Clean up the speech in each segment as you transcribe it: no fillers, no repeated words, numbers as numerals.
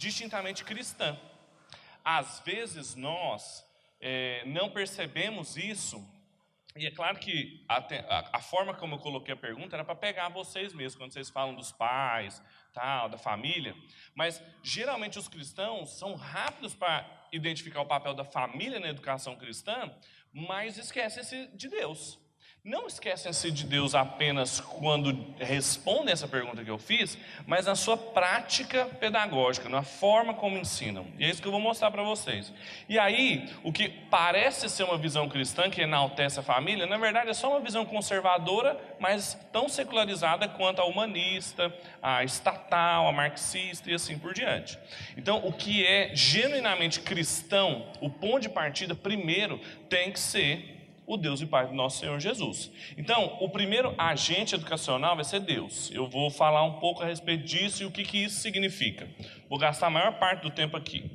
distintamente cristã. Às vezes nós não percebemos isso, e é claro que a forma como eu coloquei a pergunta era para pegar vocês mesmos, quando vocês falam dos pais, tal, da família, mas geralmente os cristãos são rápidos para identificar o papel da família na educação cristã, mas esquecem-se de Deus. Não esquecem-se de Deus apenas quando respondem essa pergunta que eu fiz, mas na sua prática pedagógica, na forma como ensinam. E é isso que eu vou mostrar para vocês. E aí, o que parece ser uma visão cristã, que enaltece a família, na verdade é só uma visão conservadora, mas tão secularizada quanto a humanista, a estatal, a marxista e assim por diante. Então, o que é genuinamente cristão, o ponto de partida primeiro tem que ser o Deus e Pai do nosso Senhor Jesus. Então, o primeiro agente educacional vai ser Deus. Eu vou falar um pouco a respeito disso e o que isso significa. Vou gastar a maior parte do tempo aqui.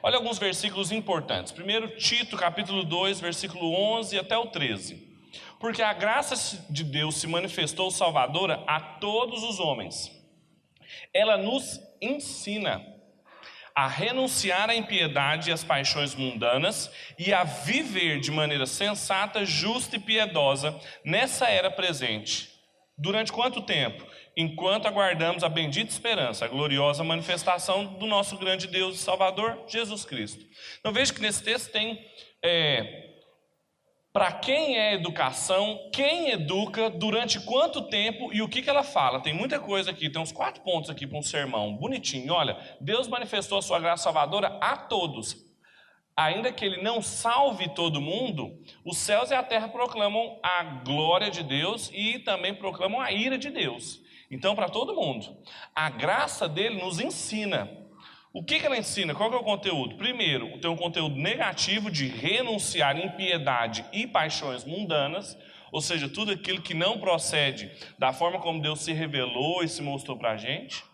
Olha alguns versículos importantes. Primeiro, Tito, capítulo 2, versículo 11 até o 13. Porque a graça de Deus se manifestou salvadora a todos os homens. Ela nos ensina a renunciar à impiedade e às paixões mundanas e a viver de maneira sensata, justa e piedosa nessa era presente. Durante quanto tempo? Enquanto aguardamos a bendita esperança, a gloriosa manifestação do nosso grande Deus e Salvador, Jesus Cristo. Então veja que nesse texto tem para quem é educação, quem educa, durante quanto tempo e o que ela fala. Tem muita coisa aqui, tem uns 4 pontos aqui para um sermão, bonitinho. Olha, Deus manifestou a sua graça salvadora a todos. Ainda que Ele não salve todo mundo, os céus e a terra proclamam a glória de Deus e também proclamam a ira de Deus. Então, para todo mundo. A graça dele nos ensina. O que ela ensina? Qual que é o conteúdo? Primeiro, tem um conteúdo negativo de renunciar à impiedade e paixões mundanas, ou seja, tudo aquilo que não procede da forma como Deus se revelou e se mostrou para a gente.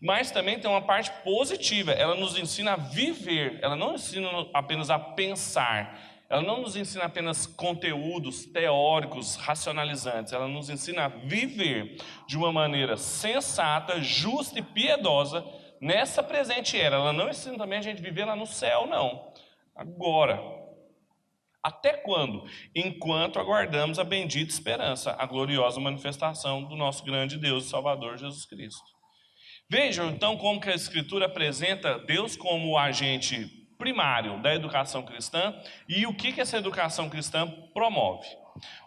Mas também tem uma parte positiva, ela nos ensina a viver, ela não ensina apenas a pensar, ela não nos ensina apenas conteúdos teóricos, racionalizantes, ela nos ensina a viver de uma maneira sensata, justa e piedosa, nessa presente era. Ela não ensina também a gente viver lá no céu, não. Agora. Até quando? Enquanto aguardamos a bendita esperança, a gloriosa manifestação do nosso grande Deus e Salvador Jesus Cristo. Vejam então como que a Escritura apresenta Deus como o agente primário da educação cristã e o que essa educação cristã promove.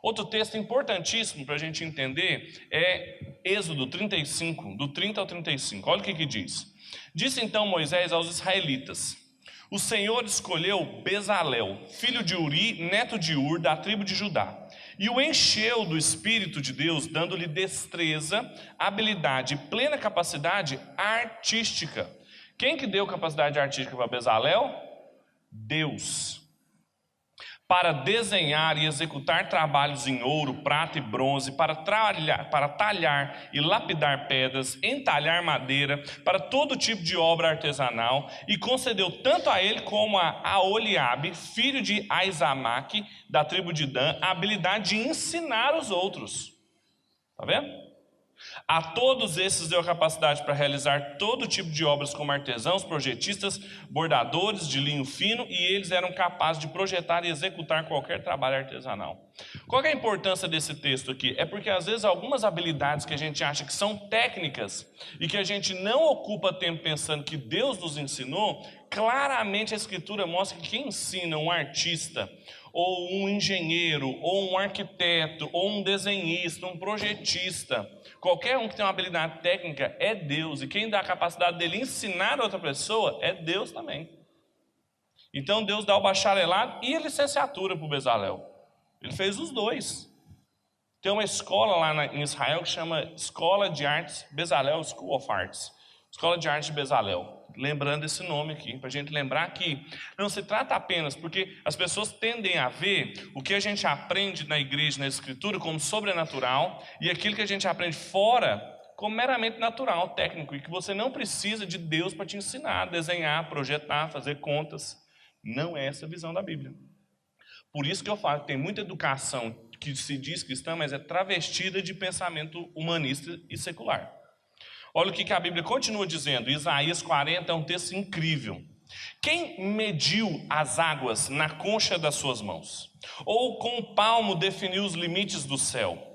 Outro texto importantíssimo para a gente entender é Êxodo 35, do 30 ao 35. Olha o que diz. Disse então Moisés aos israelitas: o Senhor escolheu Bezalel, filho de Uri, neto de Ur, da tribo de Judá, e o encheu do Espírito de Deus, dando-lhe destreza, habilidade e plena capacidade artística. Quem que deu capacidade artística para Bezalel? Deus. Para desenhar e executar trabalhos em ouro, prata e bronze, para talhar e lapidar pedras, entalhar madeira, para todo tipo de obra artesanal, e concedeu tanto a ele como a Oliabe, filho de Aizamaque, da tribo de Dan, a habilidade de ensinar os outros. Está vendo? A todos esses deu a capacidade para realizar todo tipo de obras como artesãos, projetistas, bordadores de linho fino, e eles eram capazes de projetar e executar qualquer trabalho artesanal. Qual é a importância desse texto aqui? É porque às vezes algumas habilidades que a gente acha que são técnicas e que a gente não ocupa tempo pensando que Deus nos ensinou, claramente a Escritura mostra que quem ensina um artista, ou um engenheiro, ou um arquiteto, ou um desenhista, um projetista, qualquer um que tem uma habilidade técnica é Deus, e quem dá a capacidade dele ensinar a outra pessoa é Deus também. Então Deus dá o bacharelado e a licenciatura para o Bezalel. Ele fez os dois. Tem uma escola lá em Israel que chama Escola de Artes Bezalel, School of Arts. Escola de Arte de Bezalel. Lembrando esse nome aqui, para a gente lembrar que não se trata apenas, porque as pessoas tendem a ver o que a gente aprende na igreja, na escritura, como sobrenatural, e aquilo que a gente aprende fora, como meramente natural, técnico, e que você não precisa de Deus para te ensinar a desenhar, projetar, fazer contas. Não é essa a visão da Bíblia. Por isso que eu falo que tem muita educação que se diz cristã, mas é travestida de pensamento humanista e secular. Olha o que a Bíblia continua dizendo. Isaías 40 é um texto incrível. Quem mediu as águas na concha das suas mãos? Ou com o palmo definiu os limites do céu?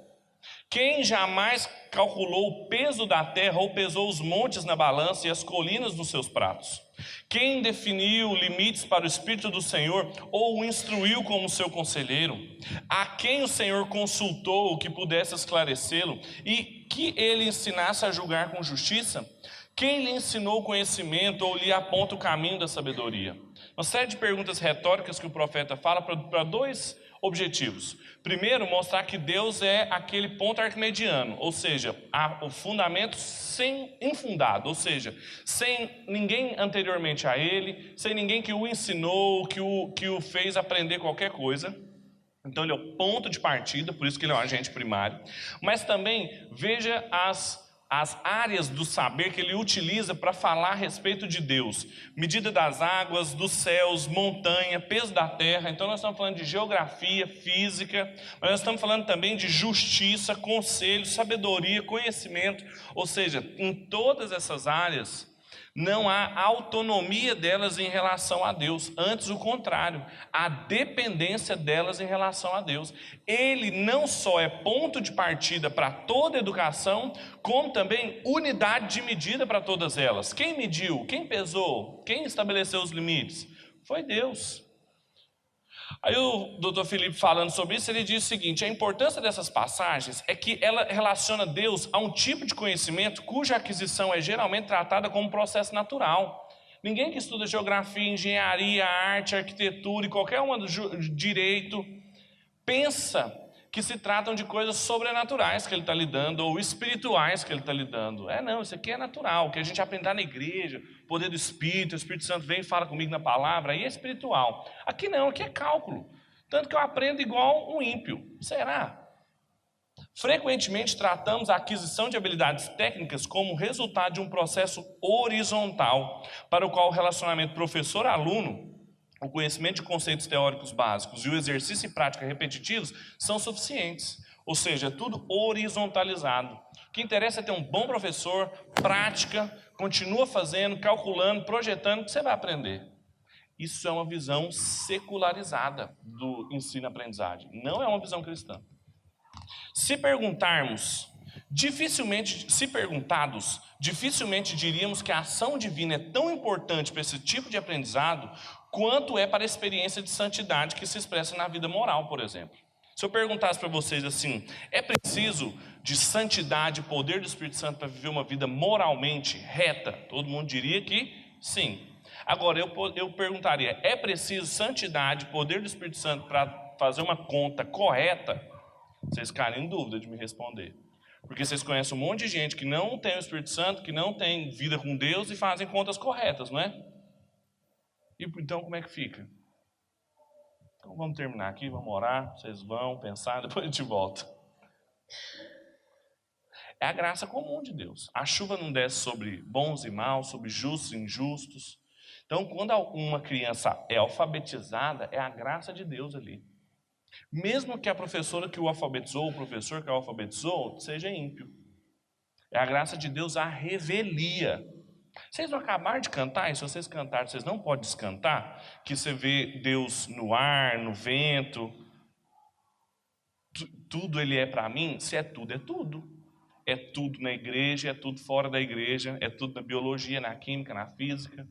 Quem jamais calculou o peso da terra ou pesou os montes na balança e as colinas nos seus pratos? Quem definiu limites para o Espírito do Senhor ou o instruiu como seu conselheiro? A quem o Senhor consultou que pudesse esclarecê-lo e que ele ensinasse a julgar com justiça? Quem lhe ensinou o conhecimento ou lhe aponta o caminho da sabedoria? Uma série de perguntas retóricas que o profeta fala para dois objetivos. Primeiro, mostrar que Deus é aquele ponto arquimediano, ou seja, o fundamento infundado, ou seja, sem ninguém anteriormente a ele, sem ninguém que o ensinou, que o fez aprender qualquer coisa. Então ele é o ponto de partida, por isso que ele é um agente primário. Mas também veja as áreas do saber que ele utiliza para falar a respeito de Deus. Medida das águas, dos céus, montanha, peso da terra. Então nós estamos falando de geografia, física, mas nós estamos falando também de justiça, conselho, sabedoria, conhecimento. Ou seja, em todas essas áreas não há autonomia delas em relação a Deus, antes o contrário, a dependência delas em relação a Deus. Ele não só é ponto de partida para toda educação, como também unidade de medida para todas elas. Quem mediu? Quem pesou? Quem estabeleceu os limites? Foi Deus. Aí o Dr. Felipe falando sobre isso, ele diz o seguinte: a importância dessas passagens é que ela relaciona Deus a um tipo de conhecimento cuja aquisição é geralmente tratada como um processo natural. Ninguém que estuda geografia, engenharia, arte, arquitetura e qualquer uma do direito pensa que se tratam de coisas sobrenaturais que ele está lidando, ou espirituais que ele está lidando. Não, isso aqui é natural, que a gente aprende na igreja, o poder do Espírito, o Espírito Santo vem e fala comigo na palavra, aí é espiritual. Aqui não, aqui é cálculo, tanto que eu aprendo igual um ímpio. Será? Frequentemente tratamos a aquisição de habilidades técnicas como resultado de um processo horizontal, para o qual o relacionamento professor-aluno, o conhecimento de conceitos teóricos básicos e o exercício e prática repetitivos são suficientes. Ou seja, é tudo horizontalizado. O que interessa é ter um bom professor, prática, continua fazendo, calculando, projetando, que você vai aprender. Isso é uma visão secularizada do ensino-aprendizagem. Não é uma visão cristã. Se perguntados, dificilmente diríamos que a ação divina é tão importante para esse tipo de aprendizado quanto é para a experiência de santidade que se expressa na vida moral, por exemplo. Se eu perguntasse para vocês assim, é preciso de santidade, poder do Espírito Santo para viver uma vida moralmente reta? Todo mundo diria que sim. Agora, eu perguntaria, é preciso santidade, poder do Espírito Santo para fazer uma conta correta? Vocês ficarem em dúvida de me responder. Porque vocês conhecem um monte de gente que não tem o Espírito Santo, que não tem vida com Deus e fazem contas corretas, não é? E então como é que fica? Então vamos terminar aqui, vamos orar, vocês vão pensar, depois a gente volta. É a graça comum de Deus. A chuva não desce sobre bons e maus, sobre justos e injustos. Então quando uma criança é alfabetizada, é a graça de Deus ali. Mesmo que a professora que o alfabetizou, o professor que o alfabetizou, seja ímpio. É a graça de Deus a revelia. Vocês não acabaram de cantar, e se vocês cantarem, vocês não podem descantar, que você vê Deus no ar, no vento, tudo Ele é para mim. Se é tudo, é tudo. É tudo na igreja, é tudo fora da igreja, é tudo na biologia, na química, na física.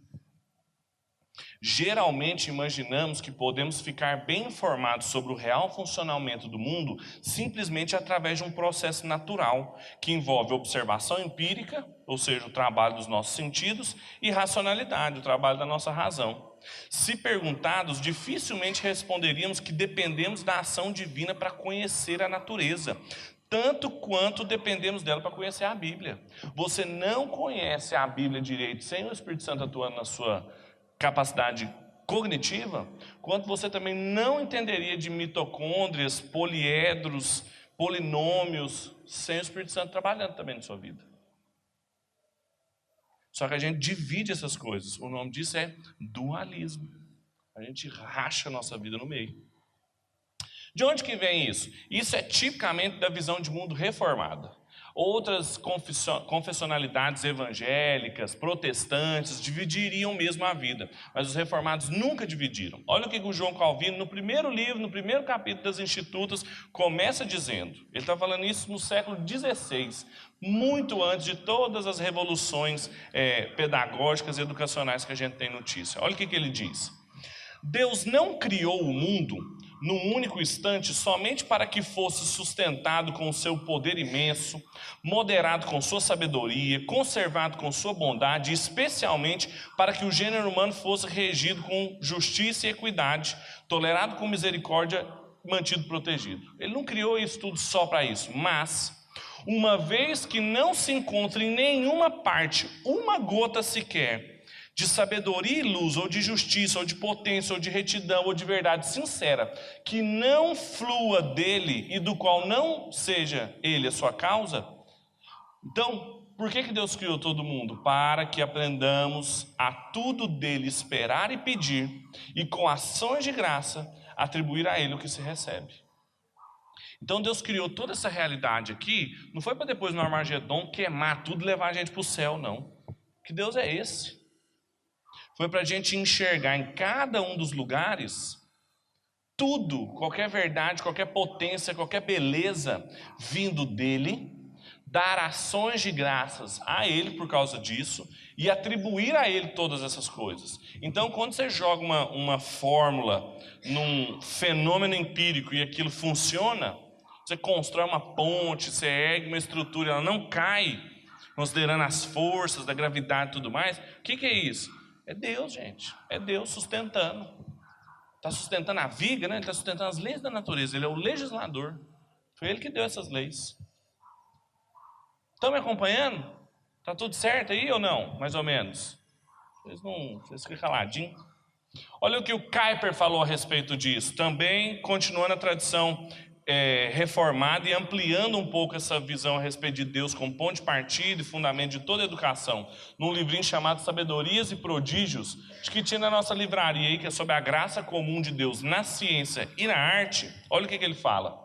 Geralmente imaginamos que podemos ficar bem informados sobre o real funcionamento do mundo simplesmente através de um processo natural, que envolve observação empírica, ou seja, o trabalho dos nossos sentidos, e racionalidade, o trabalho da nossa razão. Se perguntados, dificilmente responderíamos que dependemos da ação divina para conhecer a natureza, tanto quanto dependemos dela para conhecer a Bíblia. Você não conhece a Bíblia direito sem o Espírito Santo atuando na sua capacidade cognitiva, quanto você também não entenderia de mitocôndrias, poliedros, polinômios, sem o Espírito Santo trabalhando também na sua vida. Só que a gente divide essas coisas. O nome disso é dualismo. A gente racha a nossa vida no meio. De onde que vem isso? Isso é tipicamente da visão de mundo reformada. Outras confessionalidades evangélicas, protestantes, dividiriam mesmo a vida, mas os reformados nunca dividiram. Olha o que o João Calvino, no primeiro livro, no primeiro capítulo das Institutas, começa dizendo. Ele está falando isso no século XVI, muito antes de todas as revoluções pedagógicas e educacionais que a gente tem notícia. Olha o que ele diz. Deus não criou o mundo num único instante somente para que fosse sustentado com o seu poder imenso, moderado com sua sabedoria, conservado com sua bondade, e especialmente para que o gênero humano fosse regido com justiça e equidade, tolerado com misericórdia, mantido protegido. Ele não criou isso tudo só para isso, mas, uma vez que não se encontra em nenhuma parte uma gota sequer de sabedoria e luz, ou de justiça, ou de potência, ou de retidão, ou de verdade sincera, que não flua dele e do qual não seja ele a sua causa. Então, por que Deus criou todo mundo? Para que aprendamos a tudo dele esperar e pedir, e com ações de graça, atribuir a ele o que se recebe. Então Deus criou toda essa realidade aqui, não foi para depois no Armagedon queimar tudo e levar a gente para o céu, não. Que Deus é esse? Foi para a gente enxergar em cada um dos lugares tudo, qualquer verdade, qualquer potência, qualquer beleza vindo dele, dar ações de graças a ele por causa disso e atribuir a ele todas essas coisas. Então, quando você joga uma fórmula num fenômeno empírico e aquilo funciona, você constrói uma ponte, você ergue uma estrutura, ela não cai, considerando as forças da gravidade e tudo mais. O que é isso? É Deus, gente. É Deus sustentando. Está sustentando a viga, né? Ele está sustentando as leis da natureza. Ele é o legislador. Foi ele que deu essas leis. Estão me acompanhando? Está tudo certo aí ou não? Mais ou menos. Vocês ficam caladinhos. Olha o que o Kuyper falou a respeito disso. Também continuando a tradição reformada e ampliando um pouco essa visão a respeito de Deus como ponto de partida e fundamento de toda a educação, num livrinho chamado Sabedorias e Prodígios, que tinha na nossa livraria aí, que é sobre a graça comum de Deus na ciência e na arte. Olha o que ele fala.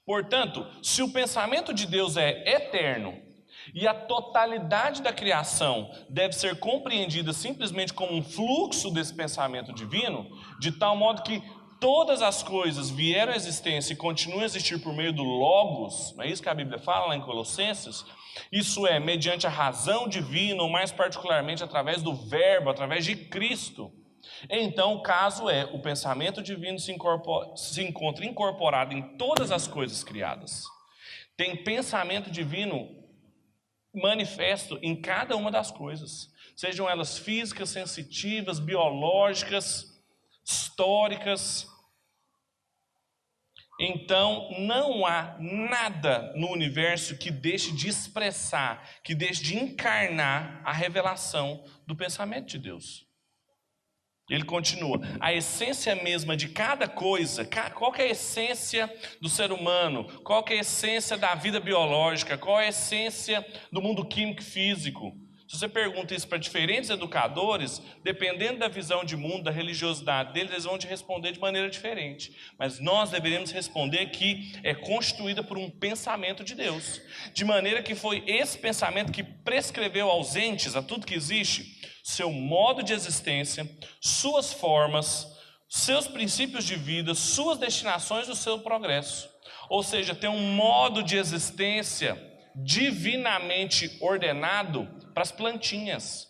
Portanto, se o pensamento de Deus é eterno e a totalidade da criação deve ser compreendida simplesmente como um fluxo desse pensamento divino, de tal modo que todas as coisas vieram à existência e continuam a existir por meio do Logos, não é isso que a Bíblia fala lá em Colossenses? Isso é, mediante a razão divina, ou mais particularmente através do Verbo, através de Cristo. Então, o caso é, o pensamento divino se encontra incorporado em todas as coisas criadas. Tem pensamento divino manifesto em cada uma das coisas, sejam elas físicas, sensitivas, biológicas, históricas. Então, não há nada no universo que deixe de expressar, que deixe de encarnar a revelação do pensamento de Deus. Ele continua, a essência mesma de cada coisa, qual que é a essência do ser humano, qual que é a essência da vida biológica, qual é a essência do mundo químico e físico. Se você pergunta isso para diferentes educadores, dependendo da visão de mundo, da religiosidade deles, eles vão te responder de maneira diferente. Mas nós deveríamos responder que é constituída por um pensamento de Deus. De maneira que foi esse pensamento que prescreveu aos entes, a tudo que existe, seu modo de existência, suas formas, seus princípios de vida, suas destinações e o seu progresso. Ou seja, tem um modo de existência divinamente ordenado para as plantinhas.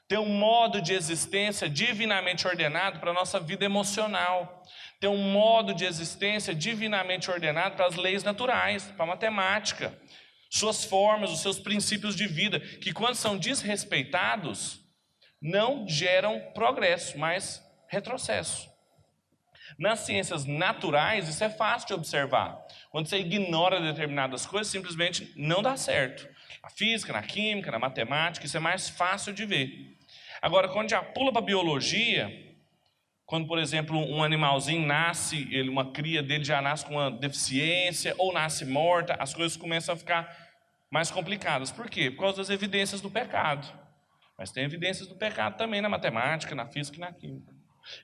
Tem um modo de existência divinamente ordenado para a nossa vida emocional. Tem um modo de existência divinamente ordenado para as leis naturais, para a matemática. Suas formas, os seus princípios de vida, que quando são desrespeitados, não geram progresso, mas retrocesso. Nas ciências naturais, isso é fácil de observar. Quando você ignora determinadas coisas, simplesmente não dá certo. Na física, na química, na matemática, isso é mais fácil de ver. Agora, quando já pula para a biologia, quando, por exemplo, um animalzinho nasce, uma cria dele já nasce com uma deficiência, ou nasce morta, as coisas começam a ficar mais complicadas. Por quê? Por causa das evidências do pecado. Mas tem evidências do pecado também na matemática, na física e na química.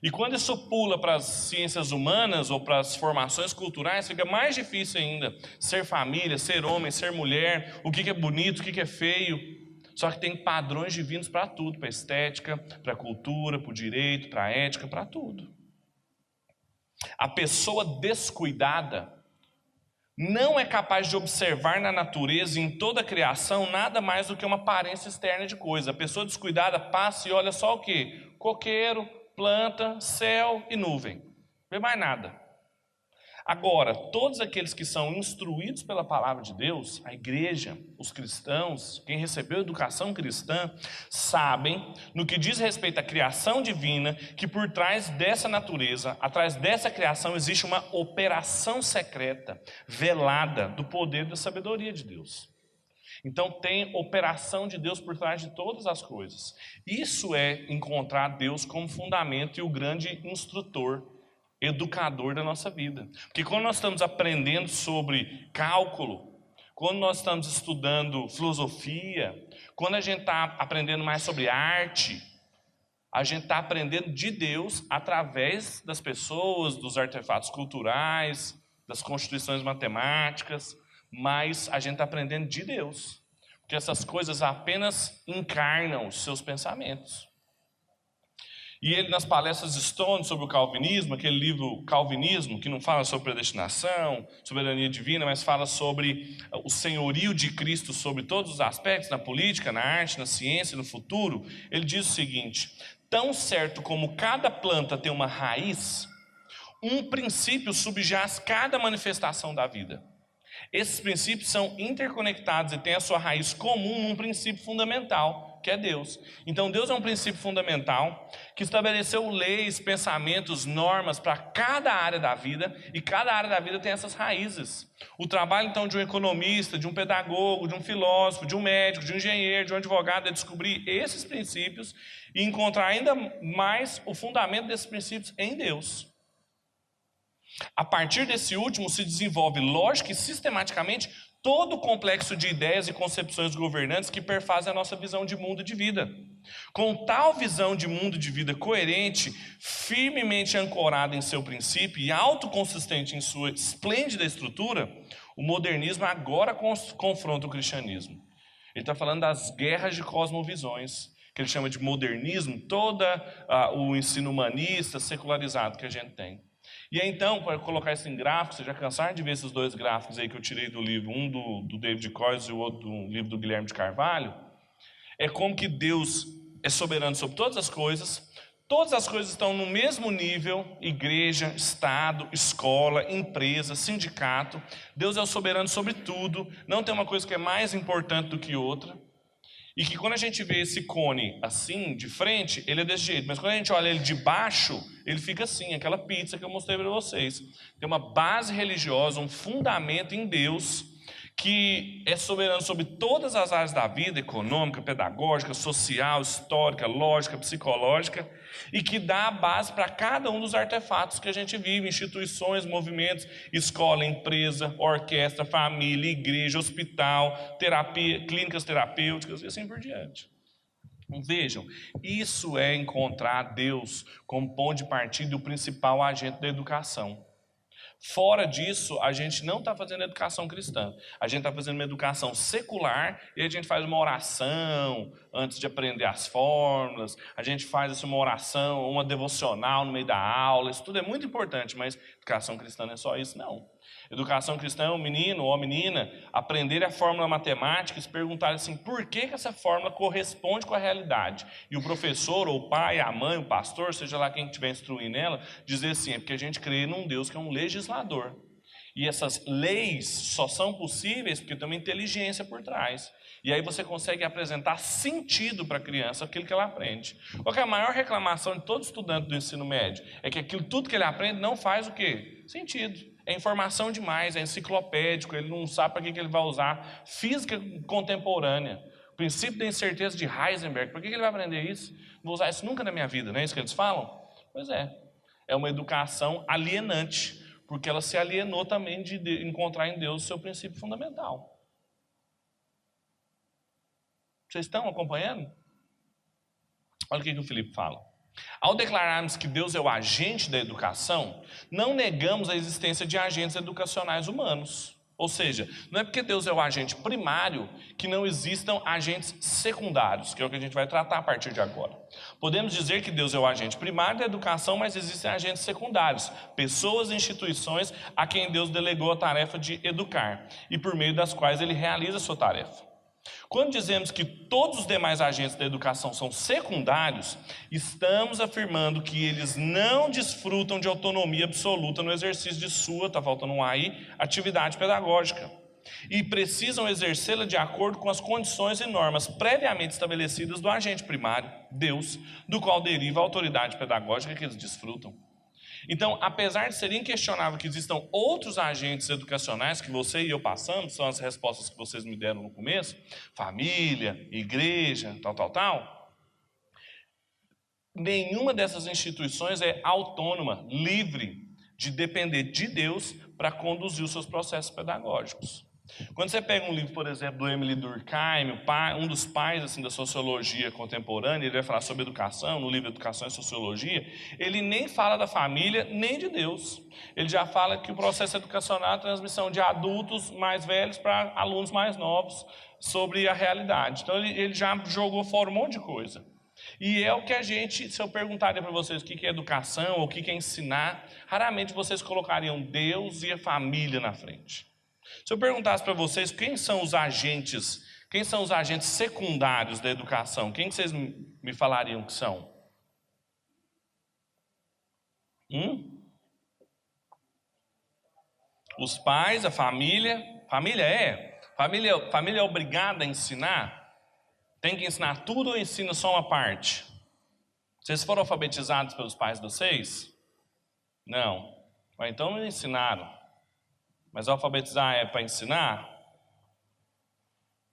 E quando isso pula para as ciências humanas ou para as formações culturais, fica mais difícil ainda ser família, ser homem, ser mulher, o que é bonito, o que é feio. Só que tem padrões divinos para tudo, para a estética, para a cultura, para o direito, para a ética, para tudo. A pessoa descuidada não é capaz de observar na natureza e em toda a criação nada mais do que uma aparência externa de coisa. A pessoa descuidada passa e olha só o quê? Coqueiro, planta, céu e nuvem. Não vê mais nada. Agora, todos aqueles que são instruídos pela palavra de Deus, a igreja, os cristãos, quem recebeu educação cristã, sabem, no que diz respeito à criação divina, que por trás dessa natureza, atrás dessa criação, existe uma operação secreta, velada, do poder e da sabedoria de Deus. Então tem operação de Deus por trás de todas as coisas. Isso é encontrar Deus como fundamento e o grande instrutor, educador da nossa vida. Porque quando nós estamos aprendendo sobre cálculo, quando nós estamos estudando filosofia, quando a gente está aprendendo mais sobre arte, a gente está aprendendo de Deus através das pessoas, dos artefatos culturais, das constituições matemáticas, mas a gente está aprendendo de Deus, porque essas coisas apenas encarnam os seus pensamentos. E ele, nas palestras Stone sobre o calvinismo, aquele livro Calvinismo, que não fala sobre predestinação, soberania divina, mas fala sobre o senhorio de Cristo sobre todos os aspectos, na política, na arte, na ciência, no futuro, ele diz o seguinte: tão certo como cada planta tem uma raiz, um princípio subjaz cada manifestação da vida. Esses princípios são interconectados e têm a sua raiz comum num princípio fundamental, que é Deus. Então Deus é um princípio fundamental que estabeleceu leis, pensamentos, normas para cada área da vida, e cada área da vida tem essas raízes. O trabalho então de um economista, de um pedagogo, de um filósofo, de um médico, de um engenheiro, de um advogado é descobrir esses princípios e encontrar ainda mais o fundamento desses princípios em Deus. A partir desse último se desenvolve lógica e sistematicamente todo o complexo de ideias e concepções governantes que perfazem a nossa visão de mundo e de vida. Com tal visão de mundo e de vida coerente, firmemente ancorada em seu princípio e autoconsistente em sua esplêndida estrutura, o modernismo agora confronta o cristianismo. Ele está falando das guerras de cosmovisões, que ele chama de modernismo, todo o ensino humanista, secularizado que a gente tem. E aí, então, para colocar isso em gráficos, vocês já cansaram de ver esses dois gráficos aí que eu tirei do livro, um do David Coyce e o outro do livro do Guilherme de Carvalho, é como que Deus é soberano sobre todas as coisas estão no mesmo nível, igreja, Estado, escola, empresa, sindicato, Deus é o soberano sobre tudo, não tem uma coisa que é mais importante do que outra. E que quando a gente vê esse cone assim, de frente, ele é desse jeito. Mas quando a gente olha ele de baixo, ele fica assim, aquela pizza que eu mostrei para vocês. Tem uma base religiosa, um fundamento em Deus, que é soberano sobre todas as áreas da vida, econômica, pedagógica, social, histórica, lógica, psicológica, e que dá a base para cada um dos artefatos que a gente vive, instituições, movimentos, escola, empresa, orquestra, família, igreja, hospital, terapia, clínicas terapêuticas e assim por diante. Então, vejam, isso é encontrar Deus como ponto de partida e o principal agente da educação. Fora disso, a gente não está fazendo educação cristã. A gente está fazendo uma educação secular e a gente faz uma oração antes de aprender as fórmulas. A gente faz uma oração, uma devocional no meio da aula. Isso tudo é muito importante, mas educação cristã não é só isso, não. Educação cristã é o menino ou a menina aprender a fórmula matemática e se perguntar assim, por que essa fórmula corresponde com a realidade? E o professor, ou o pai, a mãe, o pastor, seja lá quem estiver instruindo ela, dizer assim, é porque a gente crê num Deus que é um legislador. E essas leis só são possíveis porque tem uma inteligência por trás. E aí você consegue apresentar sentido para a criança aquilo que ela aprende. Qual que é a maior reclamação de todo estudante do ensino médio? É que aquilo tudo que ele aprende não faz o quê? Sentido. É informação demais, é enciclopédico, ele não sabe para que ele vai usar. Física contemporânea, o princípio da incerteza de Heisenberg, para que ele vai aprender isso? Não vou usar isso nunca na minha vida, não é isso que eles falam? Pois é uma educação alienante, porque ela se alienou também de encontrar em Deus o seu princípio fundamental. Vocês estão acompanhando? Olha o que o Filipe fala. Ao declararmos que Deus é o agente da educação, não negamos a existência de agentes educacionais humanos. Ou seja, não é porque Deus é o agente primário que não existam agentes secundários, que é o que a gente vai tratar a partir de agora. Podemos dizer que Deus é o agente primário da educação, mas existem agentes secundários, pessoas e instituições a quem Deus delegou a tarefa de educar e por meio das quais ele realiza a sua tarefa. Quando dizemos que todos os demais agentes da educação são secundários, estamos afirmando que eles não desfrutam de autonomia absoluta no exercício de sua, está faltando um aí, atividade pedagógica. E precisam exercê-la de acordo com as condições e normas previamente estabelecidas do agente primário, Deus, do qual deriva a autoridade pedagógica que eles desfrutam. Então, apesar de ser inquestionável que existam outros agentes educacionais que você e eu passamos, são as respostas que vocês me deram no começo, família, igreja, tal, nenhuma dessas instituições é autônoma, livre de depender de Deus para conduzir os seus processos pedagógicos. Quando você pega um livro, por exemplo, do Emile Durkheim, um dos pais assim, da sociologia contemporânea, ele vai falar sobre educação, no livro Educação e Sociologia, ele nem fala da família, nem de Deus. Ele já fala que o processo educacional é a transmissão de adultos mais velhos para alunos mais novos sobre a realidade. Então ele já jogou fora um monte de coisa. E é o que a gente, se eu perguntaria para vocês o que é educação, ou o que é ensinar, raramente vocês colocariam Deus e a família na frente. Se eu perguntasse para vocês quem são os agentes secundários da educação, quem que vocês me falariam que são? Os pais, a família. Família é obrigada a ensinar? Tem que ensinar tudo ou ensina só uma parte? Vocês foram alfabetizados pelos pais de vocês? Não. Mas então não ensinaram. Mas alfabetizar é para ensinar?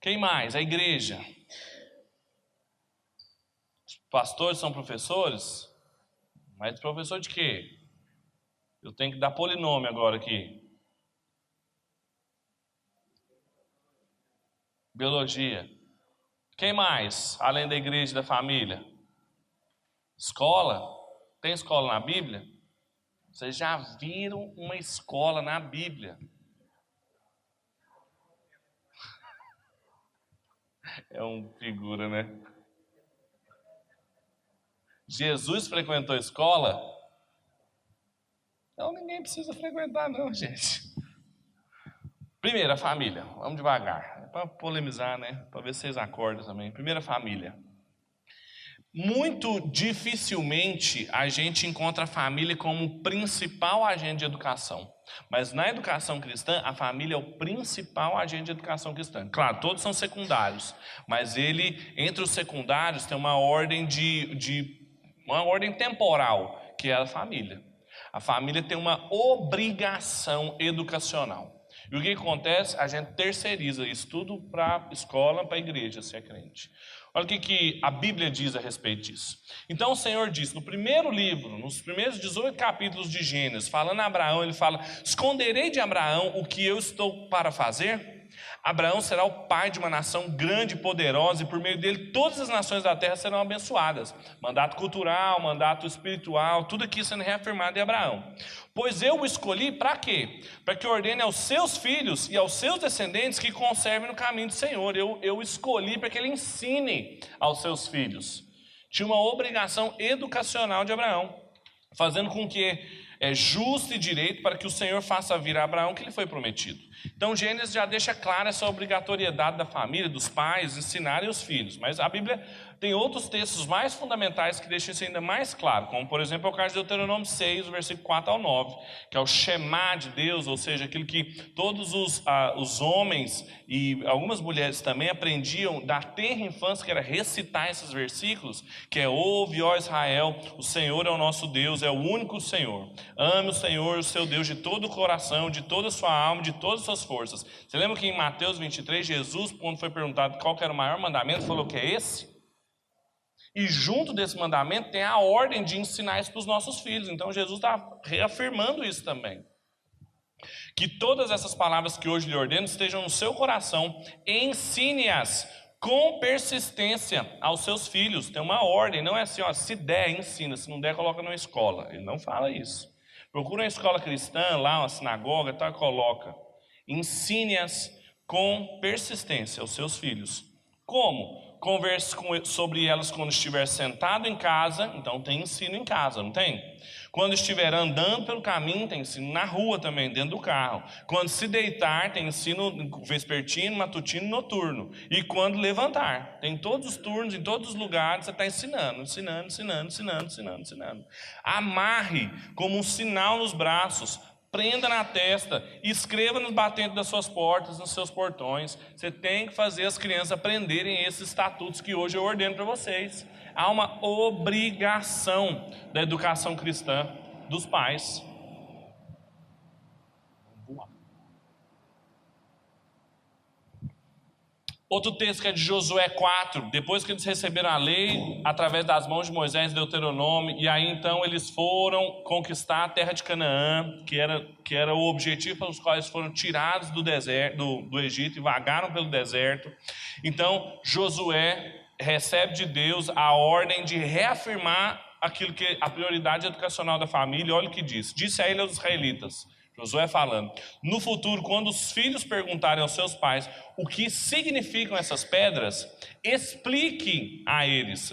Quem mais? A igreja. Os pastores são professores? Mas professor de quê? Eu tenho que dar polinômio agora aqui. Biologia. Quem mais? Além da igreja e da família? Escola? Tem escola na Bíblia? Vocês já viram uma escola na Bíblia? É um figura, né? Jesus frequentou a escola? Então ninguém precisa frequentar não, gente. Primeiro, a família. Vamos devagar. É para polemizar, né? Para ver se vocês acordam também. Primeiro, a família. Muito dificilmente a gente encontra a família como o principal agente de educação. Mas na educação cristã, a família é o principal agente de educação cristã. Claro, todos são secundários, mas entre os secundários, tem uma ordem uma ordem temporal, que é a família. A família tem uma obrigação educacional. E o que acontece? A gente terceiriza isso tudo para a escola, para a igreja, se é crente. Olha o que a Bíblia diz a respeito disso. Então o Senhor diz, no primeiro livro, nos primeiros 18 capítulos de Gênesis, falando a Abraão, ele fala: esconderei de Abraão o que eu estou para fazer? Abraão será o pai de uma nação grande e poderosa, e por meio dele todas as nações da terra serão abençoadas. Mandato cultural, mandato espiritual, tudo aqui sendo reafirmado em Abraão. Pois eu o escolhi para quê? Para que ordene aos seus filhos e aos seus descendentes que conservem no caminho do Senhor. Eu o escolhi para que ele ensine aos seus filhos. Tinha uma obrigação educacional de Abraão, fazendo com que é justo e direito para que o Senhor faça vir a Abraão o que lhe foi prometido. Então Gênesis já deixa clara essa obrigatoriedade da família, dos pais, ensinarem os filhos. Mas a Bíblia tem outros textos mais fundamentais que deixam isso ainda mais claro, como por exemplo o caso de Deuteronômio 6, versículo 4 ao 9, que é o Shema de Deus, ou seja, aquilo que todos os homens e algumas mulheres também aprendiam da tenra infância, que era recitar esses versículos, que é: ouve, ó Israel, o Senhor é o nosso Deus, é o único Senhor. Ame o Senhor, o seu Deus, de todo o coração, de toda a sua alma, de todas as suas forças. Você lembra que em Mateus 23, Jesus, quando foi perguntado qual que era o maior mandamento, falou que é esse? E junto desse mandamento tem a ordem de ensinar isso para os nossos filhos. Então Jesus está reafirmando isso também. Que todas essas palavras que hoje lhe ordeno estejam no seu coração, ensine-as com persistência aos seus filhos. Tem uma ordem, não é assim, ó, se der, ensina, se não der, coloca numa escola. Ele não fala isso. Procura uma escola cristã, lá uma sinagoga, tal, coloca. Ensine-as com persistência aos seus filhos. Como? Converse sobre elas quando estiver sentado em casa, então tem ensino em casa, não tem? Quando estiver andando pelo caminho, tem ensino na rua também, dentro do carro. Quando se deitar, tem ensino vespertino, matutino, noturno. E quando levantar, tem todos os turnos, em todos os lugares, você está ensinando. Amarre como um sinal nos braços, prenda na testa, escreva nos batentes das suas portas, nos seus portões. Você tem que fazer as crianças aprenderem esses estatutos que hoje eu ordeno para vocês. Há uma obrigação da educação cristã dos pais. Outro texto que é de Josué 4, depois que eles receberam a lei, através das mãos de Moisés e Deuteronômio, e aí então eles foram conquistar a terra de Canaã, que era o objetivo pelos quais foram tirados do deserto, do Egito e vagaram pelo deserto. Então Josué recebe de Deus a ordem de reafirmar aquilo que a prioridade educacional da família. Olha o que diz. Disse a ele aos israelitas, Josué falando: no futuro, quando os filhos perguntarem aos seus pais o que significam essas pedras, expliquem a eles.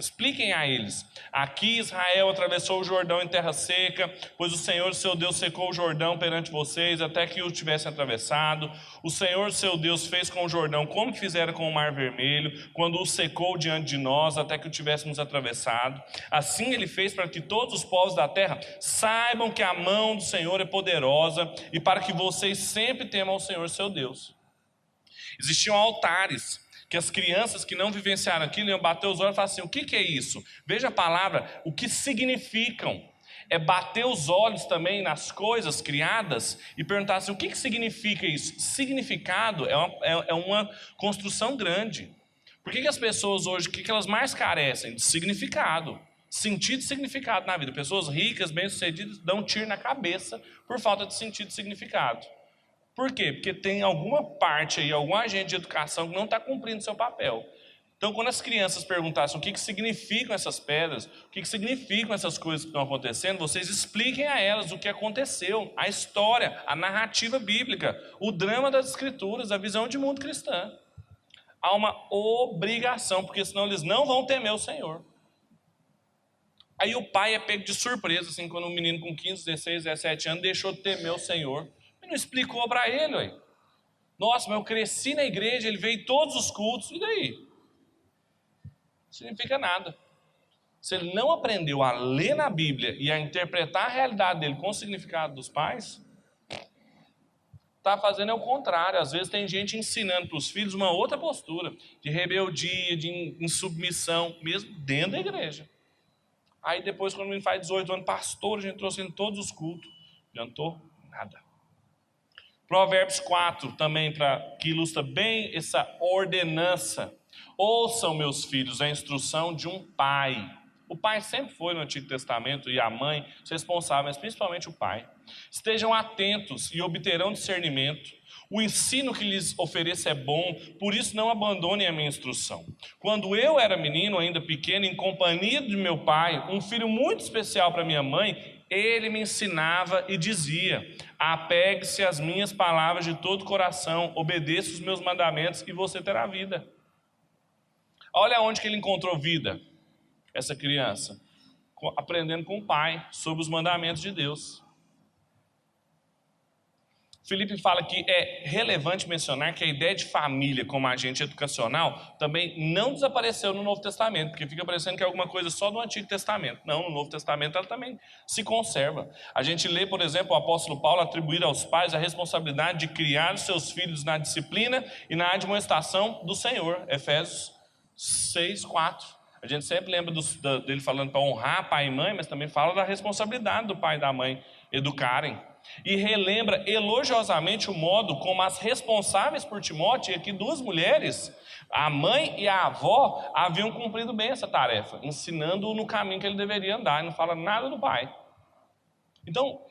Aqui Israel atravessou o Jordão em terra seca, pois o Senhor seu Deus secou o Jordão perante vocês até que o tivessem atravessado. O Senhor seu Deus fez com o Jordão como fizera com o Mar Vermelho, quando o secou diante de nós até que o tivéssemos atravessado. Assim ele fez para que todos os povos da terra saibam que a mão do Senhor é poderosa e para que vocês sempre temam ao Senhor seu Deus. Existiam altares que as crianças que não vivenciaram aquilo iam bater os olhos e falar assim: o que é isso? Veja a palavra, o que significam. É bater os olhos também nas coisas criadas e perguntar assim: o que significa isso? Significado é uma construção grande. Por que as pessoas hoje, o que elas mais carecem? De significado. Sentido e significado na vida. Pessoas ricas, bem-sucedidas, dão um tiro na cabeça por falta de sentido e significado. Por quê? Porque tem alguma parte aí, algum agente de educação que não está cumprindo seu papel. Então, quando as crianças perguntassem o que significam essas pedras, o que significam essas coisas que estão acontecendo, vocês expliquem a elas o que aconteceu, a história, a narrativa bíblica, o drama das escrituras, a visão de mundo cristã. Há uma obrigação, porque senão eles não vão temer o Senhor. Aí o pai é pego de surpresa, assim, quando um menino com 15, 16, 17 anos deixou de temer o Senhor. Não explicou para ele, ué. Nossa, mas eu cresci na igreja, ele veio em todos os cultos, e daí? Não significa nada. Se ele não aprendeu a ler na Bíblia e a interpretar a realidade dele com o significado dos pais, está fazendo o contrário. Às vezes tem gente ensinando para os filhos uma outra postura, de rebeldia, de insubmissão, mesmo dentro da igreja. Aí depois, quando o menino faz 18 anos, pastor, a gente trouxe em todos os cultos. Não adiantou nada. Provérbios 4 também, que ilustra bem essa ordenança. Ouçam, meus filhos, a instrução de um pai. O pai sempre foi no Antigo Testamento, e a mãe, os responsáveis, principalmente o pai. Estejam atentos e obterão discernimento. O ensino que lhes ofereço é bom, por isso não abandonem a minha instrução. Quando eu era menino, ainda pequeno, em companhia de meu pai, um filho muito especial para minha mãe, ele me ensinava e dizia: apegue-se às minhas palavras de todo o coração, obedeça os meus mandamentos e você terá vida. Olha onde que ele encontrou vida, essa criança, aprendendo com o pai sobre os mandamentos de Deus. Filipe fala que é relevante mencionar que a ideia de família como agente educacional também não desapareceu no Novo Testamento, porque fica parecendo que é alguma coisa só do Antigo Testamento. Não, no Novo Testamento ela também se conserva. A gente lê, por exemplo, o apóstolo Paulo atribuir aos pais a responsabilidade de criar os seus filhos na disciplina e na admoestação do Senhor. Efésios 6:4. A gente sempre lembra dele falando para honrar pai e mãe, mas também fala da responsabilidade do pai e da mãe educarem. E relembra elogiosamente o modo como as responsáveis por Timóteo, e aqui duas mulheres, a mãe e a avó, haviam cumprido bem essa tarefa, ensinando-o no caminho que ele deveria andar, e não fala nada do pai. Então,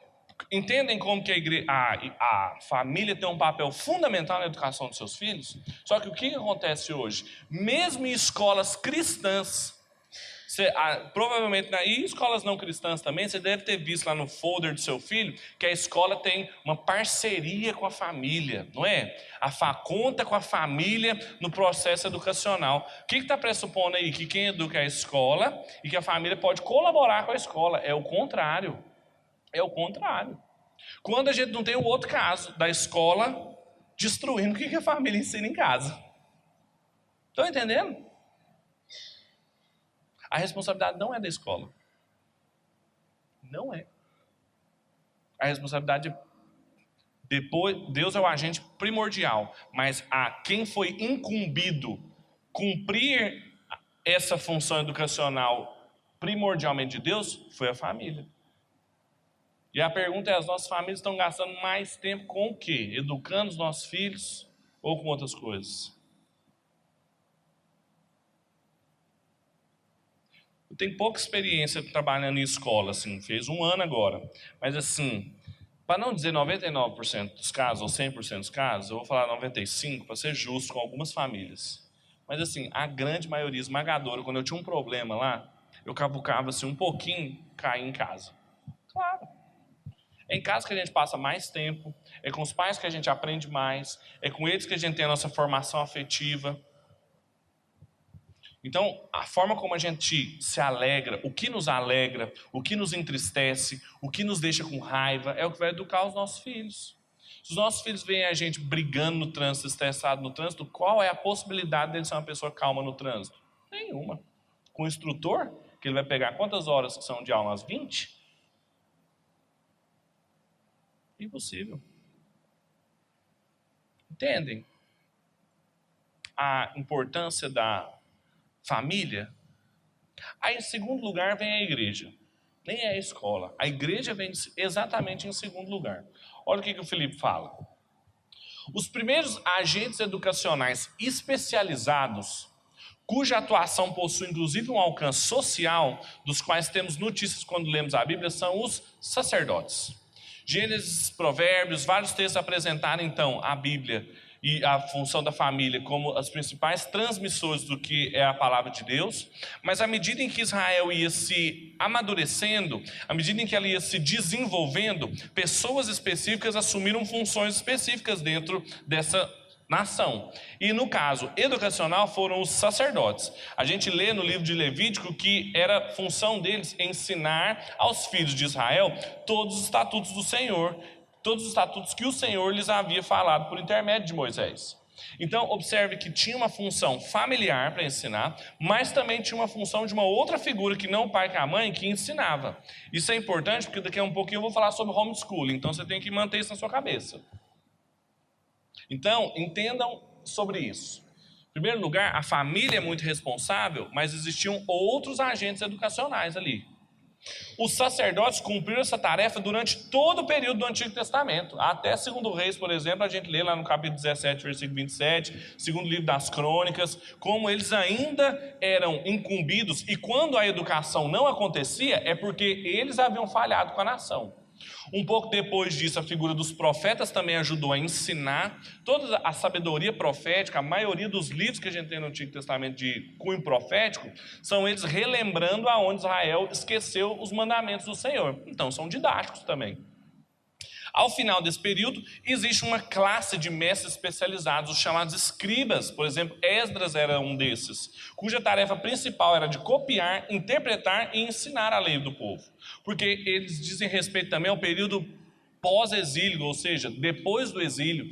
Entendem como que a família tem um papel fundamental na educação dos seus filhos? Só que o que acontece hoje? Mesmo em escolas cristãs, provavelmente, e escolas não cristãs também, você deve ter visto lá no folder do seu filho que a escola tem uma parceria com a família, não é? Conta com a família no processo educacional. O que está pressupondo aí? Que quem educa é a escola e que a família pode colaborar com a escola. É o contrário. É o contrário. Quando a gente não tem o outro caso da escola destruindo o que a família ensina em casa. Estão entendendo? A responsabilidade não é da escola. Não é. A responsabilidade, Deus é o agente primordial, mas a quem foi incumbido cumprir essa função educacional primordialmente de Deus foi a família. E a pergunta é: as nossas famílias estão gastando mais tempo com o quê? Educando os nossos filhos ou com outras coisas? Eu tenho pouca experiência trabalhando em escola, assim, fez 1 ano agora. Mas assim, para não dizer 99% dos casos, ou 100% dos casos, eu vou falar 95% para ser justo com algumas famílias. Mas assim, a grande maioria esmagadora, quando eu tinha um problema lá, eu cavucava assim um pouquinho, caía em casa. Claro. É em casa que a gente passa mais tempo, é com os pais que a gente aprende mais, é com eles que a gente tem a nossa formação afetiva. Então, a forma como a gente se alegra, o que nos alegra, o que nos entristece, o que nos deixa com raiva, é o que vai educar os nossos filhos. Se os nossos filhos veem a gente brigando no trânsito, estressado no trânsito, qual é a possibilidade dele ser uma pessoa calma no trânsito? Nenhuma. Com o instrutor, que ele vai pegar quantas horas que são de aula? Umas 20? Impossível. Entendem a importância da família? Aí, em segundo lugar, vem a igreja. Nem é a escola. A igreja vem exatamente em segundo lugar. Olha o que o Felipe fala. Os primeiros agentes educacionais especializados, cuja atuação possui inclusive um alcance social, dos quais temos notícias quando lemos a Bíblia, são os sacerdotes. Gênesis, Provérbios, vários textos apresentaram então a Bíblia e a função da família como as principais transmissores do que é a palavra de Deus, mas à medida em que Israel ia se amadurecendo, à medida em que ela ia se desenvolvendo, pessoas específicas assumiram funções específicas dentro dessa nação. E no caso educacional foram os sacerdotes. A gente lê no livro de Levítico que era função deles ensinar aos filhos de Israel todos os estatutos do Senhor, todos os estatutos que o Senhor lhes havia falado por intermédio de Moisés. Então, observe que tinha uma função familiar para ensinar, mas também tinha uma função de uma outra figura, que não o pai, que a mãe, que ensinava. Isso é importante, porque daqui a um pouquinho eu vou falar sobre homeschooling, então você tem que manter isso na sua cabeça. Então, entendam sobre isso. Em primeiro lugar, a família é muito responsável, mas existiam outros agentes educacionais ali. Os sacerdotes cumpriram essa tarefa durante todo o período do Antigo Testamento. Até 2 Reis, por exemplo, a gente lê lá no capítulo 17, versículo 27, segundo livro das Crônicas, como eles ainda eram incumbidos, e quando a educação não acontecia, é porque eles haviam falhado com a nação. Um pouco depois disso, a figura dos profetas também ajudou a ensinar toda a sabedoria profética. A maioria dos livros que a gente tem no Antigo Testamento de cunho profético são eles relembrando aonde Israel esqueceu os mandamentos do Senhor. Então são didáticos também. Ao final desse período, existe uma classe de mestres especializados, os chamados escribas. Por exemplo, Esdras era um desses, cuja tarefa principal era de copiar, interpretar e ensinar a lei do povo. Porque eles dizem respeito também ao período pós-exílio, ou seja, depois do exílio,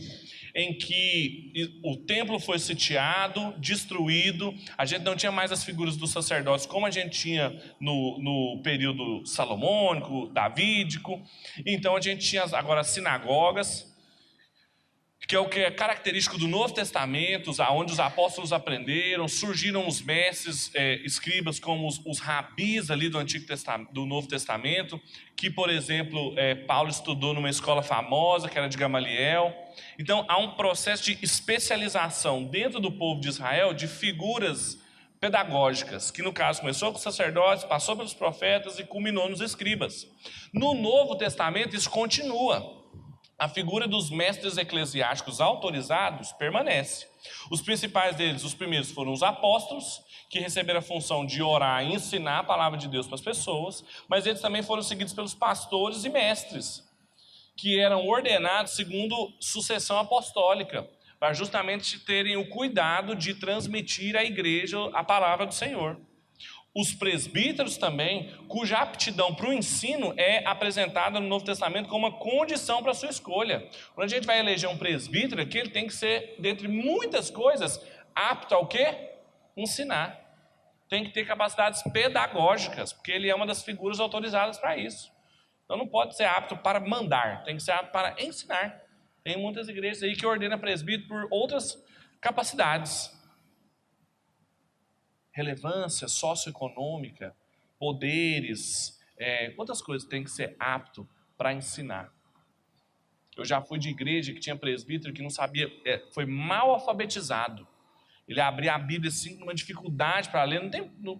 em que o templo foi sitiado, destruído, a gente não tinha mais as figuras dos sacerdotes como a gente tinha no período salomônico, davídico. Então a gente tinha agora as sinagogas, que é o que é característico do Novo Testamento, onde os apóstolos aprenderam, surgiram os mestres, escribas, como os rabis ali do Novo Testamento, que, por exemplo, Paulo estudou numa escola famosa, que era de Gamaliel. Então, há um processo de especialização dentro do povo de Israel, de figuras pedagógicas, que no caso começou com os sacerdotes, passou pelos profetas e culminou nos escribas. No Novo Testamento isso continua. A figura dos mestres eclesiásticos autorizados permanece. Os principais deles, os primeiros foram os apóstolos, que receberam a função de orar e ensinar a palavra de Deus para as pessoas, mas eles também foram seguidos pelos pastores e mestres, que eram ordenados segundo sucessão apostólica, para justamente terem o cuidado de transmitir à igreja a palavra do Senhor. Os presbíteros também, cuja aptidão para o ensino é apresentada no Novo Testamento como uma condição para a sua escolha. Quando a gente vai eleger um presbítero aqui, ele tem que ser, dentre muitas coisas, apto ao quê? Ensinar. Tem que ter capacidades pedagógicas, porque ele é uma das figuras autorizadas para isso. Então não pode ser apto para mandar, tem que ser apto para ensinar. Tem muitas igrejas aí que ordenam presbítero por outras capacidades. Relevância socioeconômica, poderes, outras coisas tem que ser apto para ensinar. Eu já fui de igreja que tinha presbítero que não sabia, foi mal alfabetizado. Ele abria a Bíblia assim com uma dificuldade para ler,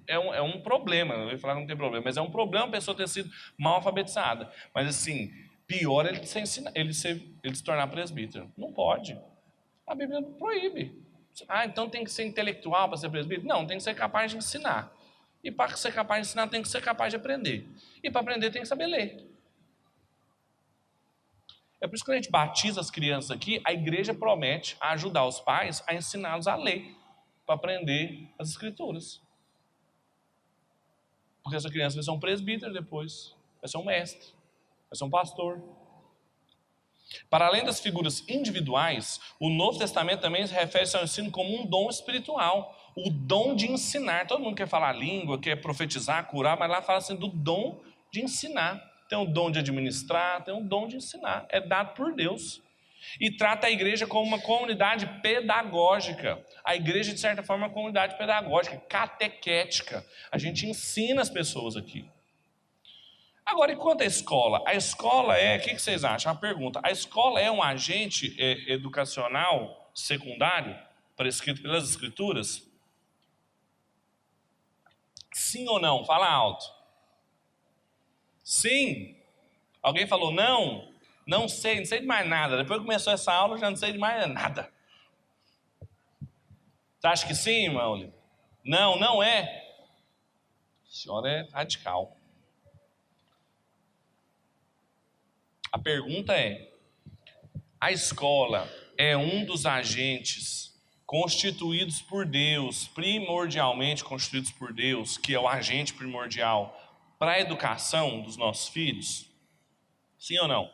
é um problema, eu ia falar que não tem problema, mas é um problema a pessoa ter sido mal alfabetizada. Mas assim, pior é ele se tornar presbítero. Não pode. A Bíblia proíbe. Então tem que ser intelectual para ser presbítero? Não, tem que ser capaz de ensinar. E para ser capaz de ensinar, tem que ser capaz de aprender. E para aprender, tem que saber ler. É por isso que quando a gente batiza as crianças aqui, a igreja promete ajudar os pais a ensiná-los a ler, para aprender as escrituras. Porque essa criança vai ser um presbítero depois, vai ser um mestre, vai ser um pastor. Para além das figuras individuais, o Novo Testamento também se refere ao ensino como um dom espiritual, o dom de ensinar. Todo mundo quer falar língua, quer profetizar, curar, mas lá fala assim do dom de ensinar. Tem um dom de administrar, tem um dom de ensinar, é dado por Deus. E trata a igreja como uma comunidade pedagógica. A igreja, de certa forma, é uma comunidade pedagógica, catequética. A gente ensina as pessoas aqui. Agora, e quanto à escola? A escola o que vocês acham? Uma pergunta. A escola é um agente educacional secundário, prescrito pelas Escrituras? Sim ou não? Fala alto. Sim. Alguém falou não? Não sei de mais nada. Depois que começou essa aula, eu já não sei de mais nada. Você acha que sim, irmão? Não, não é. A senhora é radical. A pergunta é: a escola é um dos agentes constituídos por Deus, primordialmente constituídos por Deus, que é o agente primordial para a educação dos nossos filhos? Sim ou não?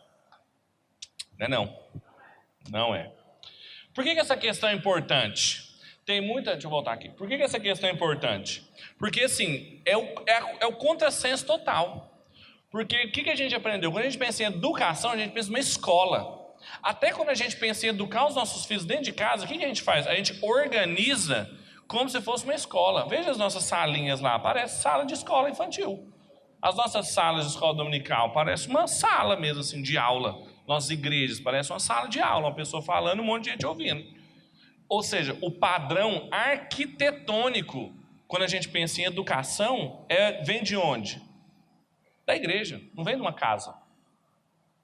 Não. Não é. Por que essa questão é importante? Deixa eu voltar aqui. Por que essa questão é importante? Porque assim, é o contrassenso total. Porque o que a gente aprendeu? Quando a gente pensa em educação, a gente pensa numa escola. Até quando a gente pensa em educar os nossos filhos dentro de casa, o que a gente faz? A gente organiza como se fosse uma escola. Veja as nossas salinhas lá, parece sala de escola infantil. As nossas salas de escola dominical parece uma sala mesmo assim de aula. Nossas igrejas parecem uma sala de aula, uma pessoa falando, um monte de gente ouvindo. Ou seja, o padrão arquitetônico, quando a gente pensa em educação, vem de onde? Da igreja, não vem de uma casa,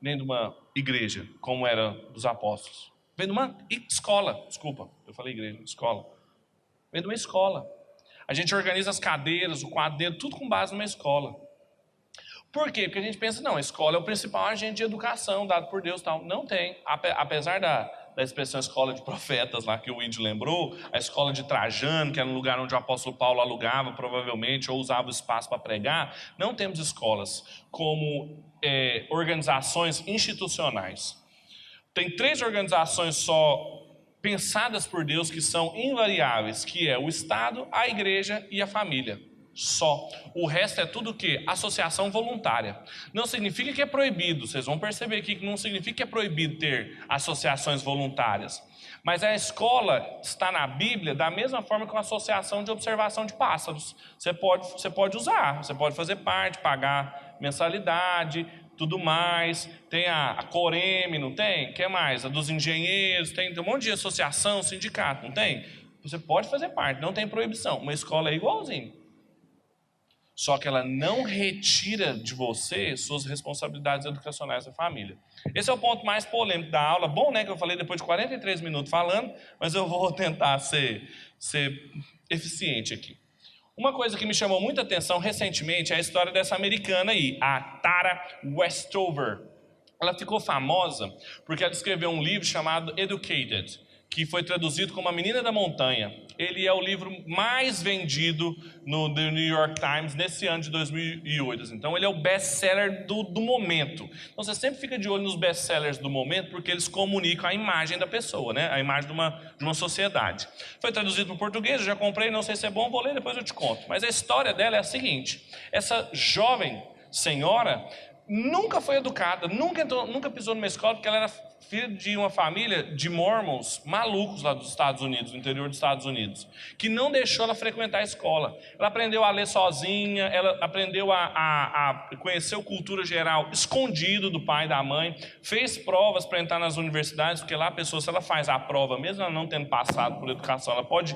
nem de uma igreja, como era dos apóstolos. Vem de uma escola, desculpa, eu falei igreja, escola. Vem de uma escola. A gente organiza as cadeiras, o quadro, tudo com base numa escola. Por quê? Porque a gente pensa, não, a escola é o principal agente de educação dado por Deus e tal. Não tem. Apesar da expressão escola de profetas lá que o índio lembrou, a escola de Trajano, que era um lugar onde o apóstolo Paulo alugava provavelmente ou usava o espaço para pregar, não temos escolas como organizações institucionais. Tem 3 organizações só pensadas por Deus que são invariáveis, que é o Estado, a igreja e a família. Só. O resto é tudo o quê? Associação voluntária. Não significa que é proibido, vocês vão perceber aqui que não significa que é proibido ter associações voluntárias. Mas a escola está na Bíblia da mesma forma que uma associação de observação de pássaros. Você pode usar, você pode fazer parte, pagar mensalidade, tudo mais. Tem a Coreme, não tem? O que mais? A dos engenheiros, tem um monte de associação, sindicato, não tem? Você pode fazer parte, não tem proibição. Uma escola é igualzinho. Só que ela não retira de você suas responsabilidades educacionais da família. Esse é o ponto mais polêmico da aula. Bom, né, que eu falei depois de 43 minutos falando, mas eu vou tentar ser eficiente aqui. Uma coisa que me chamou muita atenção recentemente é a história dessa americana aí, a Tara Westover. Ela ficou famosa porque ela escreveu um livro chamado Educated, que foi traduzido como A Menina da Montanha. Ele é o livro mais vendido no The New York Times nesse ano de 2008. Então ele é o best-seller do momento. Então você sempre fica de olho nos best-sellers do momento, porque eles comunicam a imagem da pessoa, né? A imagem de uma sociedade. Foi traduzido para o português, eu já comprei, não sei se é bom, vou ler, depois eu te conto. Mas a história dela é a seguinte: essa jovem senhora nunca foi educada, nunca pisou numa escola, porque ela era filha de uma família de mormons malucos lá dos Estados Unidos, no interior dos Estados Unidos, que não deixou ela frequentar a escola. Ela aprendeu a ler sozinha, ela aprendeu a conhecer a cultura geral escondido do pai e da mãe, fez provas para entrar nas universidades, porque lá a pessoa, se ela faz a prova, mesmo ela não tendo passado por educação, ela pode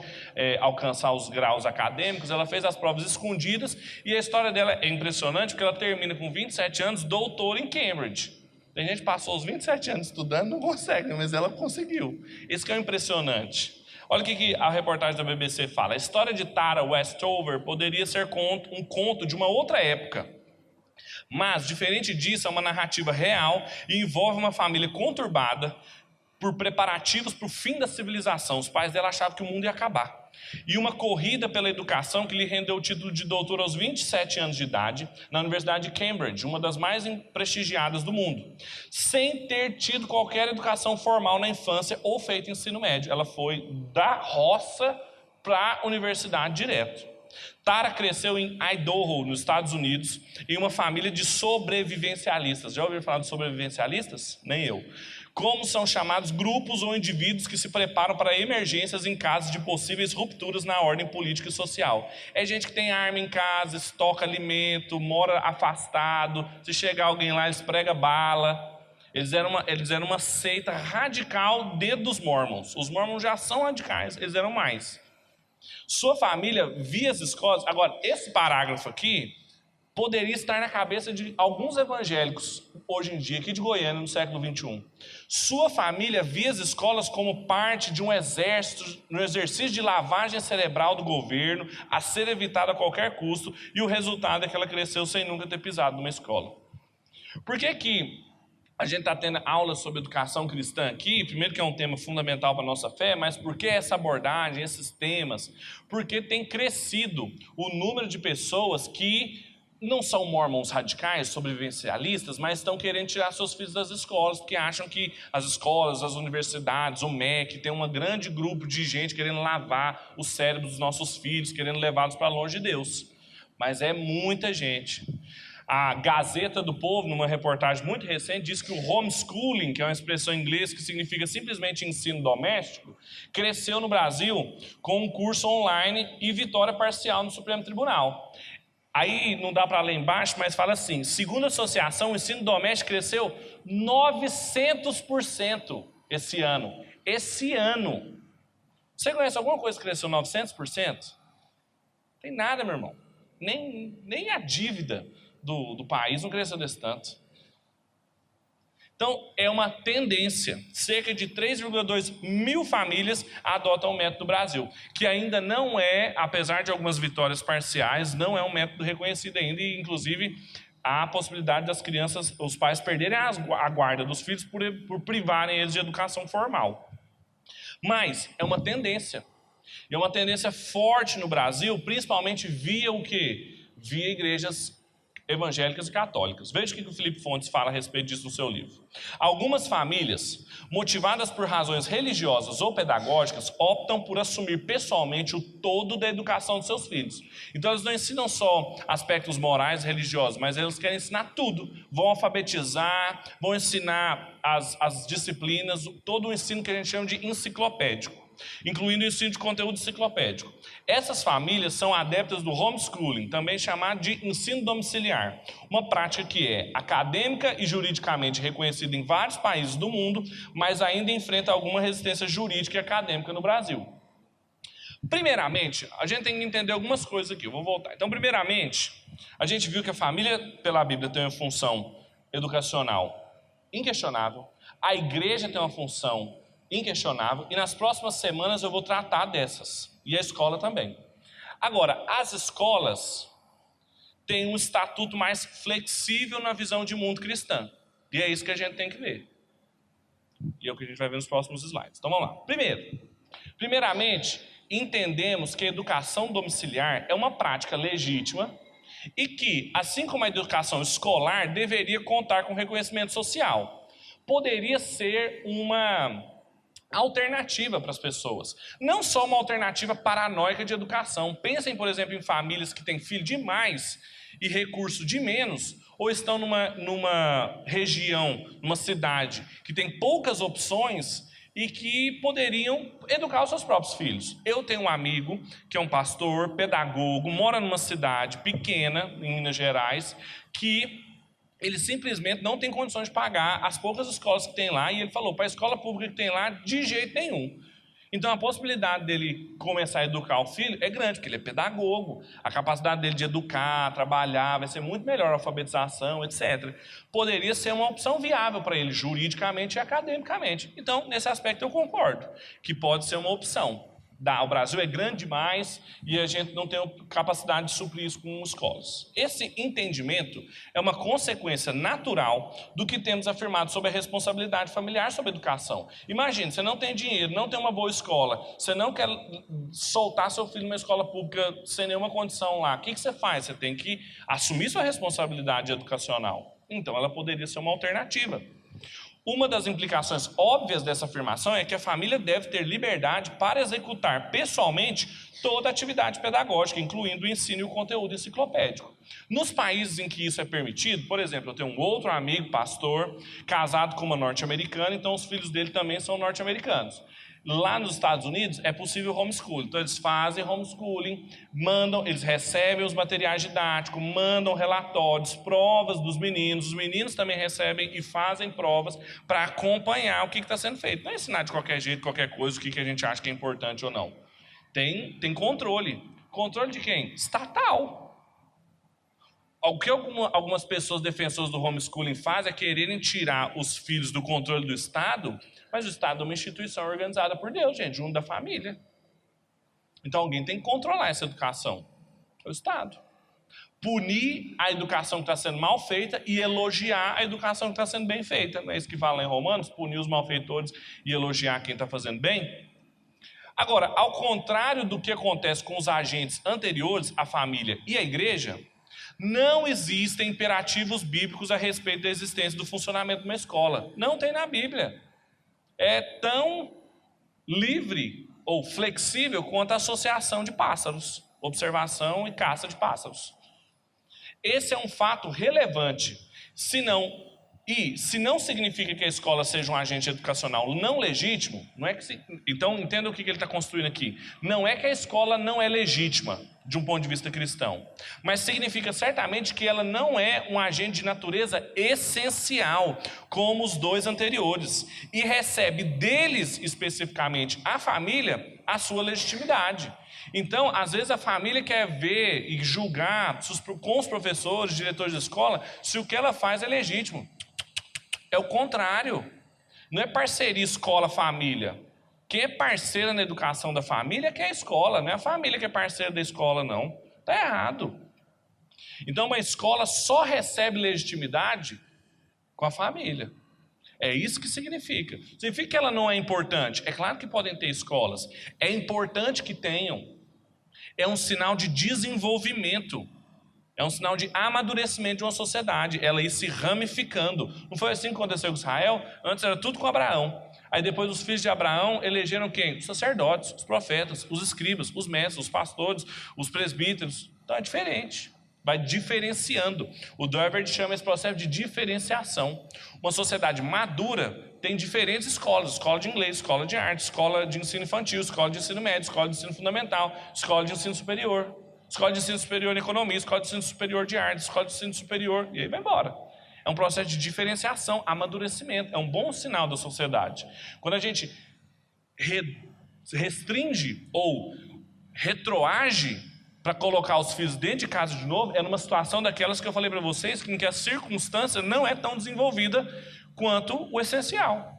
alcançar os graus acadêmicos. Ela fez as provas escondidas, e a história dela é impressionante, porque ela termina com 27 anos, doutora em Cambridge. Tem gente que passou os 27 anos estudando, não consegue, mas ela conseguiu. Isso que é impressionante. Olha o que a reportagem da BBC fala. A história de Tara Westover poderia ser um conto de uma outra época. Mas, diferente disso, é uma narrativa real e envolve uma família conturbada por preparativos para o fim da civilização. Os pais dela achavam que o mundo ia acabar. E uma corrida pela educação que lhe rendeu o título de doutor aos 27 anos de idade, na Universidade de Cambridge, uma das mais prestigiadas do mundo, sem ter tido qualquer educação formal na infância ou feito ensino médio. Ela foi da roça para a universidade direto. Tara cresceu em Idaho, nos Estados Unidos, em uma família de sobrevivencialistas. Já ouviram falar de sobrevivencialistas? Nem eu. Como são chamados grupos ou indivíduos que se preparam para emergências em caso de possíveis rupturas na ordem política e social. É gente que tem arma em casa, estoca alimento, mora afastado, se chegar alguém lá, eles pregam bala. Eles eram uma seita radical dentro dos mormons. Os mormons já são radicais, eles eram mais. Sua família via as escolas. Agora, esse parágrafo aqui poderia estar na cabeça de alguns evangélicos, hoje em dia, aqui de Goiânia, no século 21. Sua família via as escolas como parte de um exército, no exercício de lavagem cerebral do governo, a ser evitado a qualquer custo, e o resultado é que ela cresceu sem nunca ter pisado numa escola. Por que a gente está tendo aulas sobre educação cristã aqui? Primeiro que é um tema fundamental para a nossa fé, mas por que essa abordagem, esses temas? Porque tem crescido o número de pessoas que não são mormons radicais, sobrevivencialistas, mas estão querendo tirar seus filhos das escolas, porque acham que as escolas, as universidades, o MEC, tem um grande grupo de gente querendo lavar os cérebros dos nossos filhos, querendo levá-los para longe de Deus. Mas é muita gente. A Gazeta do Povo, numa reportagem muito recente, diz que o homeschooling, que é uma expressão em inglês que significa simplesmente ensino doméstico, cresceu no Brasil com um curso online e vitória parcial no Supremo Tribunal. Aí não dá para ler embaixo, mas fala assim: segundo a associação, o ensino doméstico cresceu 900% esse ano. Esse ano. Você conhece alguma coisa que cresceu 900%? Tem nada, meu irmão. Nem a dívida do país não cresceu desse tanto. Então, é uma tendência. Cerca de 3,2 mil famílias adotam o método Brasil, que ainda não é, apesar de algumas vitórias parciais, não é um método reconhecido ainda, e inclusive há a possibilidade das crianças, os pais perderem a guarda dos filhos por privarem eles de educação formal. Mas é uma tendência. E é uma tendência forte no Brasil, principalmente via o quê? Via igrejas evangélicas e católicas. Veja o que o Felipe Fontes fala a respeito disso no seu livro. Algumas famílias, motivadas por razões religiosas ou pedagógicas, optam por assumir pessoalmente o todo da educação de seus filhos. Então eles não ensinam só aspectos morais e religiosos, mas eles querem ensinar tudo. Vão alfabetizar, vão ensinar as disciplinas, todo o ensino que a gente chama de enciclopédico, incluindo o ensino de conteúdo enciclopédico. Essas famílias são adeptas do homeschooling, também chamado de ensino domiciliar, uma prática que é acadêmica e juridicamente reconhecida em vários países do mundo, mas ainda enfrenta alguma resistência jurídica e acadêmica no Brasil. Primeiramente, a gente tem que entender algumas coisas aqui, eu vou voltar. Então, primeiramente, a gente viu que a família, pela Bíblia, tem uma função educacional inquestionável, a igreja tem uma função inquestionável, e nas próximas semanas eu vou tratar dessas, e a escola também. Agora, as escolas têm um estatuto mais flexível na visão de mundo cristã, e é isso que a gente tem que ver. E é o que a gente vai ver nos próximos slides. Então vamos lá. Primeiramente, entendemos que a educação domiciliar é uma prática legítima e que, assim como a educação escolar, deveria contar com reconhecimento social. Poderia ser uma alternativa para as pessoas. Não só uma alternativa paranoica de educação. Pensem, por exemplo, em famílias que têm filho de mais e recurso de menos, ou estão numa região, numa cidade que tem poucas opções e que poderiam educar os seus próprios filhos. Eu tenho um amigo que é um pastor, pedagogo, mora numa cidade pequena, em Minas Gerais, que ele simplesmente não tem condições de pagar as poucas escolas que tem lá, e ele falou, para a escola pública que tem lá, de jeito nenhum. Então a possibilidade dele começar a educar o filho é grande, porque ele é pedagogo, a capacidade dele de educar, trabalhar, vai ser muito melhor a alfabetização, etc. Poderia ser uma opção viável para ele, juridicamente e academicamente. Então, nesse aspecto eu concordo, que pode ser uma opção. O Brasil é grande demais e a gente não tem capacidade de suprir isso com escolas. Esse entendimento é uma consequência natural do que temos afirmado sobre a responsabilidade familiar sobre a educação. Imagine, você não tem dinheiro, não tem uma boa escola, você não quer soltar seu filho numa escola pública sem nenhuma condição lá. O que você faz? Você tem que assumir sua responsabilidade educacional. Então, ela poderia ser uma alternativa. Uma das implicações óbvias dessa afirmação é que a família deve ter liberdade para executar pessoalmente toda a atividade pedagógica, incluindo o ensino e o conteúdo enciclopédico. Nos países em que isso é permitido, por exemplo, eu tenho um outro amigo, pastor, casado com uma norte-americana, então os filhos dele também são norte-americanos. Lá nos Estados Unidos é possível homeschooling, então eles fazem homeschooling, eles recebem os materiais didáticos, mandam relatórios, provas dos meninos, os meninos também recebem e fazem provas para acompanhar o que está sendo feito. Não é ensinar de qualquer jeito, qualquer coisa, o que a gente acha que é importante ou não. Tem controle. Controle de quem? Estatal. O que algumas pessoas defensoras do homeschooling fazem é quererem tirar os filhos do controle do Estado, mas o Estado é uma instituição organizada por Deus, gente, junto da família. Então alguém tem que controlar essa educação. É o Estado. Punir a educação que está sendo mal feita e elogiar a educação que está sendo bem feita. Não é isso que fala em Romanos? Punir os malfeitores e elogiar quem está fazendo bem? Agora, ao contrário do que acontece com os agentes anteriores, a família e a igreja, não existem imperativos bíblicos a respeito da existência do funcionamento de uma escola. Não tem na Bíblia. É tão livre ou flexível quanto a associação de pássaros, observação e caça de pássaros. Esse é um fato relevante, se não significa que a escola seja um agente educacional não legítimo, não é que então entenda o que ele está construindo aqui. Não é que a escola não é legítima de um ponto de vista cristão, mas significa certamente que ela não é um agente de natureza essencial, como os dois anteriores, e recebe deles especificamente a família a sua legitimidade. Então, às vezes a família quer ver e julgar com os professores, diretores de escola, se o que ela faz é legítimo. É o contrário. Não é parceria escola-família. Quem é parceira na educação da família é que é a escola, não é a família que é parceira da escola, não. Está errado. Então, uma escola só recebe legitimidade com a família. É isso que significa. Significa que ela não é importante? É claro que podem ter escolas. É importante que tenham. É um sinal de desenvolvimento. É um sinal de amadurecimento de uma sociedade. Ela ir se ramificando. Não foi assim que aconteceu com Israel? Antes era tudo com Abraão. Aí depois os filhos de Abraão elegeram quem? Os sacerdotes, os profetas, os escribas, os mestres, os pastores, os presbíteros. Então é diferente. Vai diferenciando. O Doivert chama esse processo de diferenciação. Uma sociedade madura tem diferentes escolas. Escola de inglês, escola de arte, escola de ensino infantil, escola de ensino médio, escola de ensino fundamental, escola de ensino superior, escola de ensino superior em economia, escola de ensino superior de arte, escola de ensino superior, e aí vai embora. É um processo de diferenciação, amadurecimento. É um bom sinal da sociedade. Quando a gente restringe ou retroage para colocar os filhos dentro de casa de novo, é numa situação daquelas que eu falei para vocês, em que a circunstância não é tão desenvolvida quanto o essencial.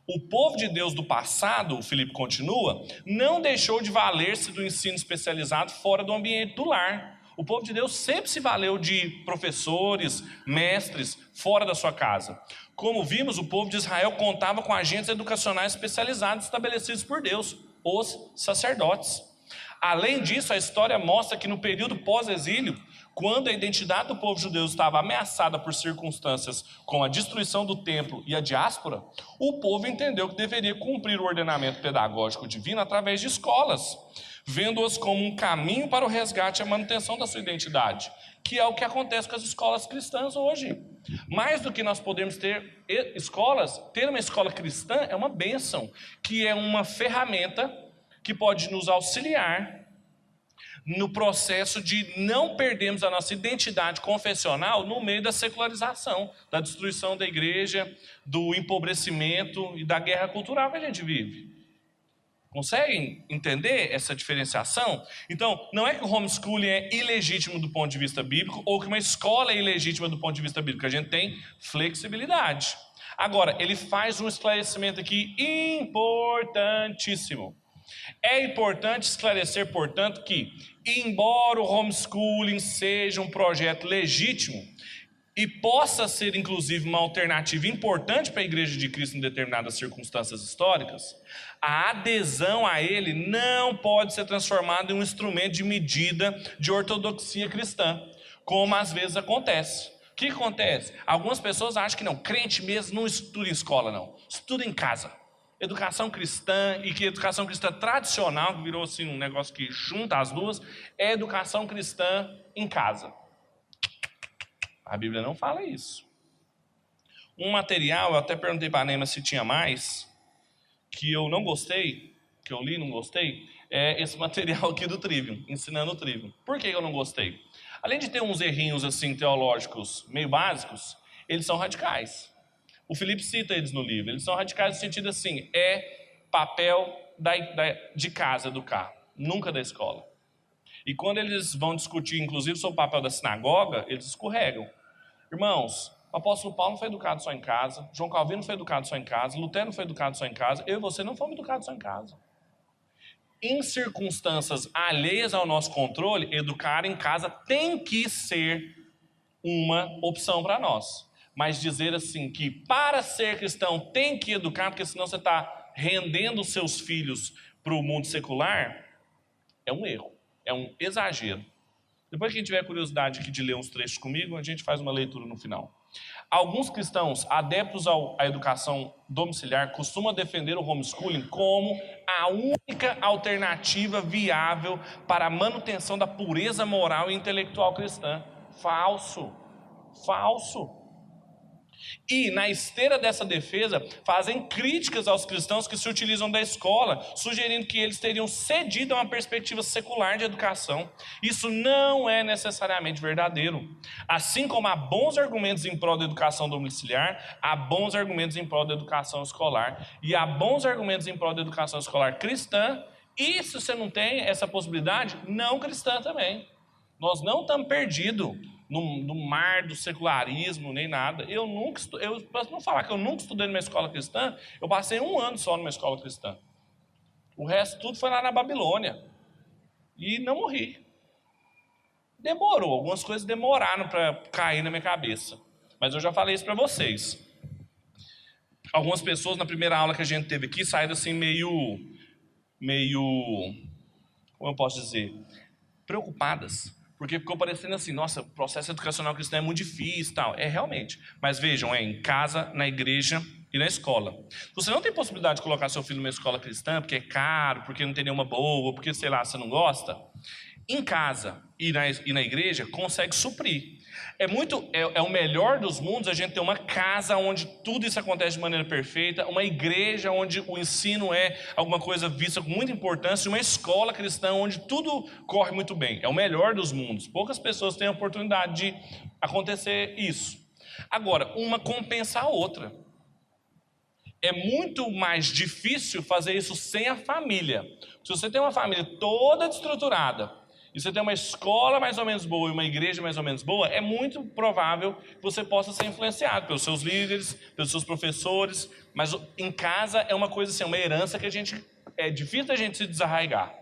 O povo de Deus do passado, o Filipe continua, não deixou de valer-se do ensino especializado fora do ambiente do lar. O povo de Deus sempre se valeu de professores, mestres, fora da sua casa. Como vimos, o povo de Israel contava com agentes educacionais especializados estabelecidos por Deus, os sacerdotes. Além disso, a história mostra que no período pós-exílio, quando a identidade do povo judeu estava ameaçada por circunstâncias como a destruição do templo e a diáspora, o povo entendeu que deveria cumprir o ordenamento pedagógico divino através de escolas, vendo-as como um caminho para o resgate e a manutenção da sua identidade, que é o que acontece com as escolas cristãs hoje. Mais do que nós podemos ter escolas, ter uma escola cristã é uma bênção, que é uma ferramenta que pode nos auxiliar no processo de não perdermos a nossa identidade confessional no meio da secularização, da destruição da igreja, do empobrecimento e da guerra cultural que a gente vive. Conseguem entender essa diferenciação? Então, não é que o homeschooling é ilegítimo do ponto de vista bíblico ou que uma escola é ilegítima do ponto de vista bíblico. A gente tem flexibilidade. Agora, ele faz um esclarecimento aqui importantíssimo. É importante esclarecer, portanto, que, embora o homeschooling seja um projeto legítimo e possa ser, inclusive, uma alternativa importante para a Igreja de Cristo em determinadas circunstâncias históricas, a adesão a ele não pode ser transformada em um instrumento de medida de ortodoxia cristã, como às vezes acontece. O que acontece? Algumas pessoas acham que não, crente mesmo não estuda em escola, não, estuda em casa. Educação cristã, e que educação cristã tradicional, que virou assim um negócio que junta as duas, é educação cristã em casa. A Bíblia não fala isso. Um material, eu até perguntei para a Neima se tinha mais, que eu não gostei, que eu li e não gostei, é esse material aqui do Trivium, ensinando o Trivium. Por que eu não gostei? Além de ter uns errinhos assim teológicos meio básicos, eles são radicais. O Filipe cita eles no livro. Eles são radicais no sentido assim, é papel de casa educar, nunca da escola. E quando eles vão discutir, inclusive, sobre o papel da sinagoga, eles escorregam. Irmãos, o apóstolo Paulo não foi educado só em casa, João Calvino não foi educado só em casa, Lutero não foi educado só em casa, eu e você não fomos educados só em casa. Em circunstâncias alheias ao nosso controle, educar em casa tem que ser uma opção para nós. Mas dizer assim que para ser cristão tem que educar, porque senão você está rendendo os seus filhos para o mundo secular, é um erro, é um exagero. Depois que a gente tiver curiosidade aqui de ler uns trechos comigo, a gente faz uma leitura no final. Alguns cristãos adeptos à educação domiciliar costumam defender o homeschooling como a única alternativa viável para a manutenção da pureza moral e intelectual cristã. Falso, falso. E, na esteira dessa defesa, fazem críticas aos cristãos que se utilizam da escola, sugerindo que eles teriam cedido a uma perspectiva secular de educação. Isso não é necessariamente verdadeiro. Assim como há bons argumentos em prol da educação domiciliar, há bons argumentos em prol da educação escolar. E há bons argumentos em prol da educação escolar cristã, e se você não tem essa possibilidade, não cristã também. Nós não estamos perdidos no mar do secularismo, nem nada. Para não falar que eu nunca estudei numa escola cristã, eu passei 1 ano só numa escola cristã. O resto tudo foi lá na Babilônia. E não morri. Demorou, algumas coisas demoraram para cair na minha cabeça. Mas eu já falei isso para vocês. Algumas pessoas na primeira aula que a gente teve aqui saíram assim meio, como eu posso dizer, preocupadas. Porque ficou parecendo assim, nossa, o processo educacional cristão é muito difícil e tal. É realmente. Mas vejam, é em casa, na igreja e na escola. Se você não tem possibilidade de colocar seu filho numa escola cristã, porque é caro, porque não tem nenhuma boa, porque, sei lá, você não gosta, em casa e na igreja, consegue suprir. É o melhor dos mundos a gente ter uma casa onde tudo isso acontece de maneira perfeita, uma igreja onde o ensino é alguma coisa vista com muita importância, e uma escola cristã onde tudo corre muito bem. É o melhor dos mundos. Poucas pessoas têm a oportunidade de acontecer isso. Agora, uma compensa a outra. é muito mais difícil fazer isso sem a família. Se você tem uma família toda estruturada, e você tem uma escola mais ou menos boa e uma igreja mais ou menos boa, é muito provável que você possa ser influenciado pelos seus líderes, pelos seus professores, mas em casa é uma coisa assim, uma herança que é difícil a gente se desarraigar.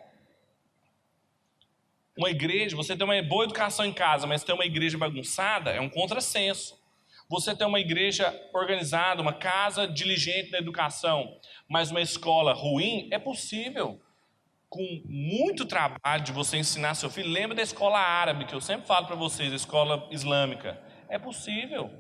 Uma igreja, você tem uma boa educação em casa, mas ter uma igreja bagunçada é um contrassenso. Você tem uma igreja organizada, uma casa diligente na educação, mas uma escola ruim, é possível. Com muito trabalho de você ensinar seu filho. Lembra da escola árabe, que eu sempre falo para vocês, a escola islâmica. É possível,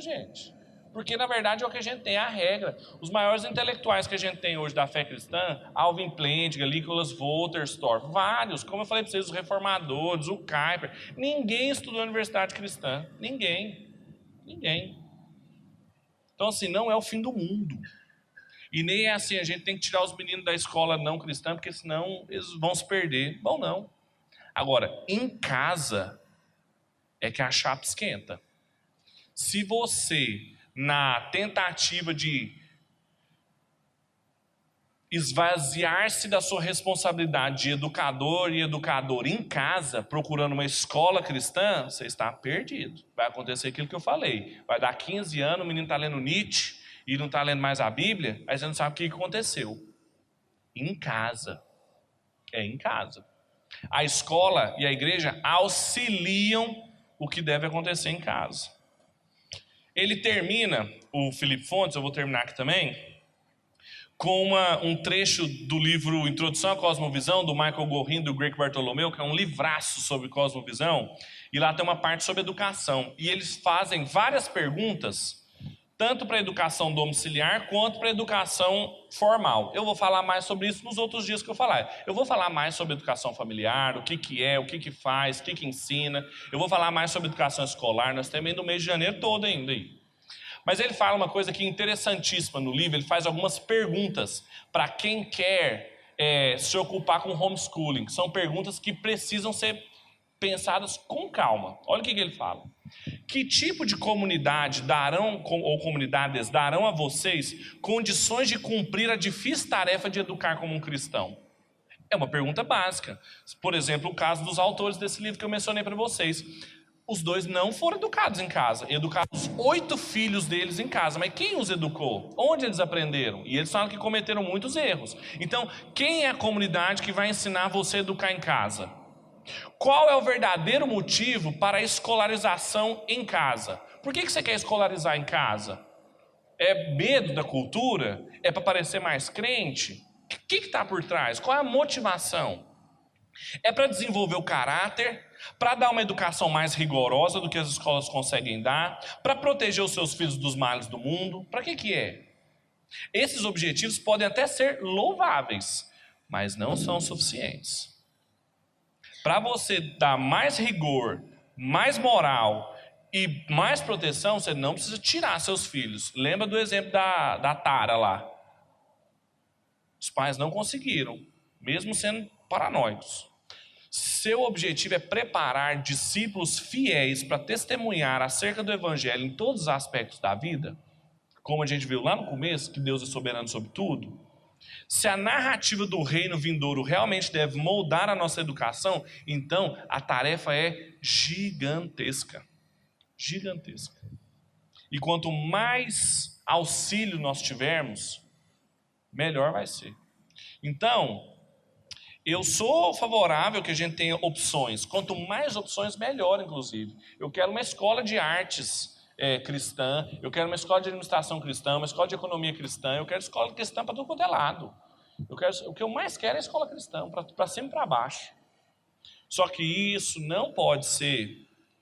gente. Porque, na verdade, é o que a gente tem, é a regra. Os maiores intelectuais que a gente tem hoje da fé cristã, Alvin Plendiga, Nicholas Wolterstorff, vários, como eu falei para vocês, os reformadores, o Kuyper, ninguém estudou na universidade cristã. Ninguém. Então, assim, não é o fim do mundo. E nem é assim, a gente tem que tirar os meninos da escola não cristã, porque senão eles vão se perder. Bom, não. Agora, em casa, é que a chapa esquenta. Se você, na tentativa de esvaziar-se da sua responsabilidade de educador e educador em casa, procurando uma escola cristã, você está perdido. Vai acontecer aquilo que eu falei. Vai dar 15 anos, o menino está lendo Nietzsche e não está lendo mais a Bíblia, aí você não sabe o que aconteceu. Em casa. É em casa. A escola e a igreja auxiliam o que deve acontecer em casa. Ele termina, o Felipe Fontes, eu vou terminar aqui também, com um trecho do livro Introdução à Cosmovisão, do Michael Gorin e do Greg Bartolomeu, que é um livraço sobre cosmovisão, e lá tem uma parte sobre educação. E eles fazem várias perguntas, tanto para a educação domiciliar quanto para a educação formal. Eu vou falar mais sobre isso nos outros dias que eu falar. Eu vou falar mais sobre educação familiar, o que é, o que faz, o que ensina. Eu vou falar mais sobre educação escolar, nós temos ainda o mês de janeiro todo ainda aí. Mas ele fala uma coisa que é interessantíssima no livro, ele faz algumas perguntas para quem quer se ocupar com homeschooling. São perguntas que precisam ser pensadas com calma. Olha o que ele fala. Que tipo de comunidade ou comunidades darão a vocês condições de cumprir a difícil tarefa de educar como um cristão? É uma pergunta básica. Por exemplo, o caso dos autores desse livro que eu mencionei para vocês. Os dois não foram educados em casa. Educaram os 8 filhos deles em casa. Mas quem os educou? Onde eles aprenderam? E eles falam que cometeram muitos erros. Então, quem é a comunidade que vai ensinar você a educar em casa? Qual é o verdadeiro motivo para a escolarização em casa? Por que você quer escolarizar em casa? É medo da cultura? É para parecer mais crente? O que está por trás? Qual é a motivação? É para desenvolver o caráter, para dar uma educação mais rigorosa do que as escolas conseguem dar, para proteger os seus filhos dos males do mundo. Para que é? Esses objetivos podem até ser louváveis, mas não são suficientes. Para você dar mais rigor, mais moral e mais proteção, você não precisa tirar seus filhos. Lembra do exemplo da Tara lá? Os pais não conseguiram, mesmo sendo paranoicos. Seu objetivo é preparar discípulos fiéis para testemunhar acerca do evangelho em todos os aspectos da vida, como a gente viu lá no começo, que Deus é soberano sobre tudo. Se a narrativa do reino vindouro realmente deve moldar a nossa educação, então a tarefa é gigantesca. Gigantesca. E quanto mais auxílio nós tivermos, melhor vai ser. Então, eu sou favorável que a gente tenha opções. Quanto mais opções, melhor, inclusive. Eu quero uma escola de artes cristã, eu quero uma escola de administração cristã, uma escola de economia cristã, eu quero escola cristã para tudo quanto é lado. O que eu mais quero é escola cristã, para cima e para baixo. Só que isso não pode ser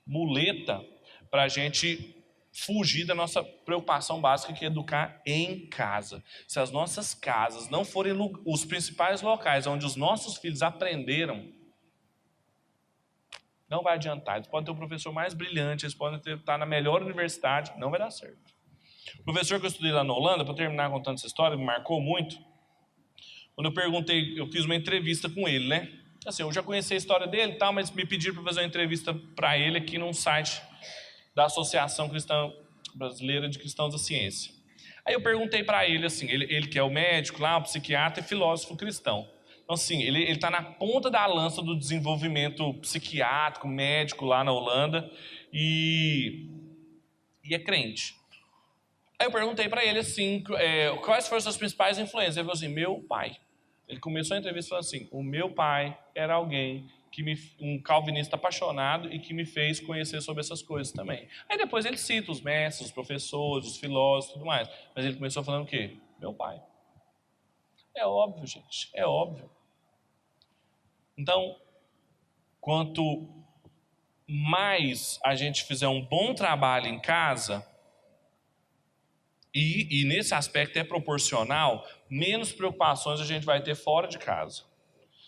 muleta para a gente fugir da nossa preocupação básica, que é educar em casa. Se as nossas casas não forem os principais locais onde os nossos filhos aprenderam, não vai adiantar. Eles podem ter o professor mais brilhante, eles podem estar na melhor universidade, não vai dar certo. O professor que eu estudei lá na Holanda, para terminar contando essa história, me marcou muito. Quando eu perguntei, eu fiz uma entrevista com ele, né? Assim, eu já conheci a história dele e tal, mas me pediram para fazer uma entrevista para ele aqui num site da Associação Cristã Brasileira de Cristãos da Ciência. Aí eu perguntei para ele, assim, ele que é o médico lá, o psiquiatra e filósofo cristão. Então, assim, ele está na ponta da lança do desenvolvimento psiquiátrico, médico lá na Holanda e é crente. Aí eu perguntei para ele, assim, quais foram as suas principais influências? Ele falou assim, meu pai. Ele começou a entrevista falando assim, o meu pai era alguém um calvinista apaixonado e que me fez conhecer sobre essas coisas também. Aí depois ele cita os mestres, os professores, os filósofos e tudo mais. Mas ele começou falando o quê? Meu pai. É óbvio, gente, é óbvio. Então, quanto mais a gente fizer um bom trabalho em casa, e nesse aspecto é proporcional, menos preocupações a gente vai ter fora de casa.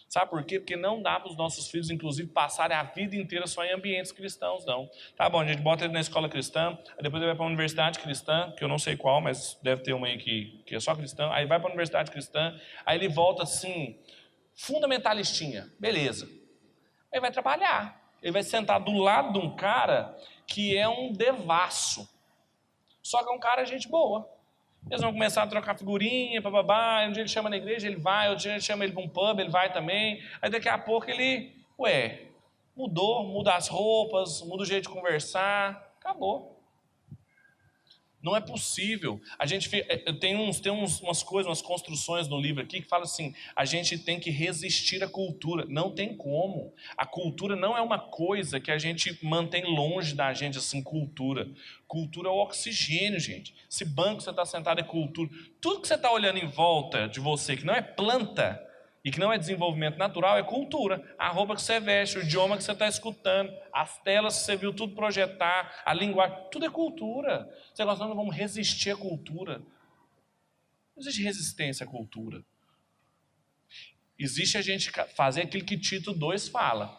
Sabe por quê? Porque não dá para os nossos filhos, inclusive, passarem a vida inteira só em ambientes cristãos, não. Tá bom, a gente bota ele na escola cristã, aí depois ele vai para a universidade cristã, que eu não sei qual, mas deve ter uma aí que é só cristã, aí vai para a universidade cristã, aí ele volta assim, fundamentalistinha, beleza. Aí vai trabalhar, ele vai sentar do lado de um cara que é um devasso, só que é um cara gente boa. Eles vão começar a trocar figurinha, bababá, um dia ele chama na igreja, ele vai, outro dia ele chama ele para um pub, ele vai também, aí daqui a pouco ele, muda as roupas, muda o jeito de conversar, acabou. Não é possível. A gente tem umas coisas, umas construções no livro aqui que fala assim, a gente tem que resistir à cultura. Não tem como. A cultura não é uma coisa que a gente mantém longe da gente, assim, cultura. Cultura é o oxigênio, gente. Esse banco que você está sentado é cultura. Tudo que você está olhando em volta de você, que não é planta, e que não é desenvolvimento natural, é cultura. A roupa que você veste, o idioma que você está escutando, as telas que você viu tudo projetar, a linguagem, tudo é cultura. Você gosta, não, vamos resistir à cultura. Não existe resistência à cultura. Existe a gente fazer aquilo que Tito 2 fala.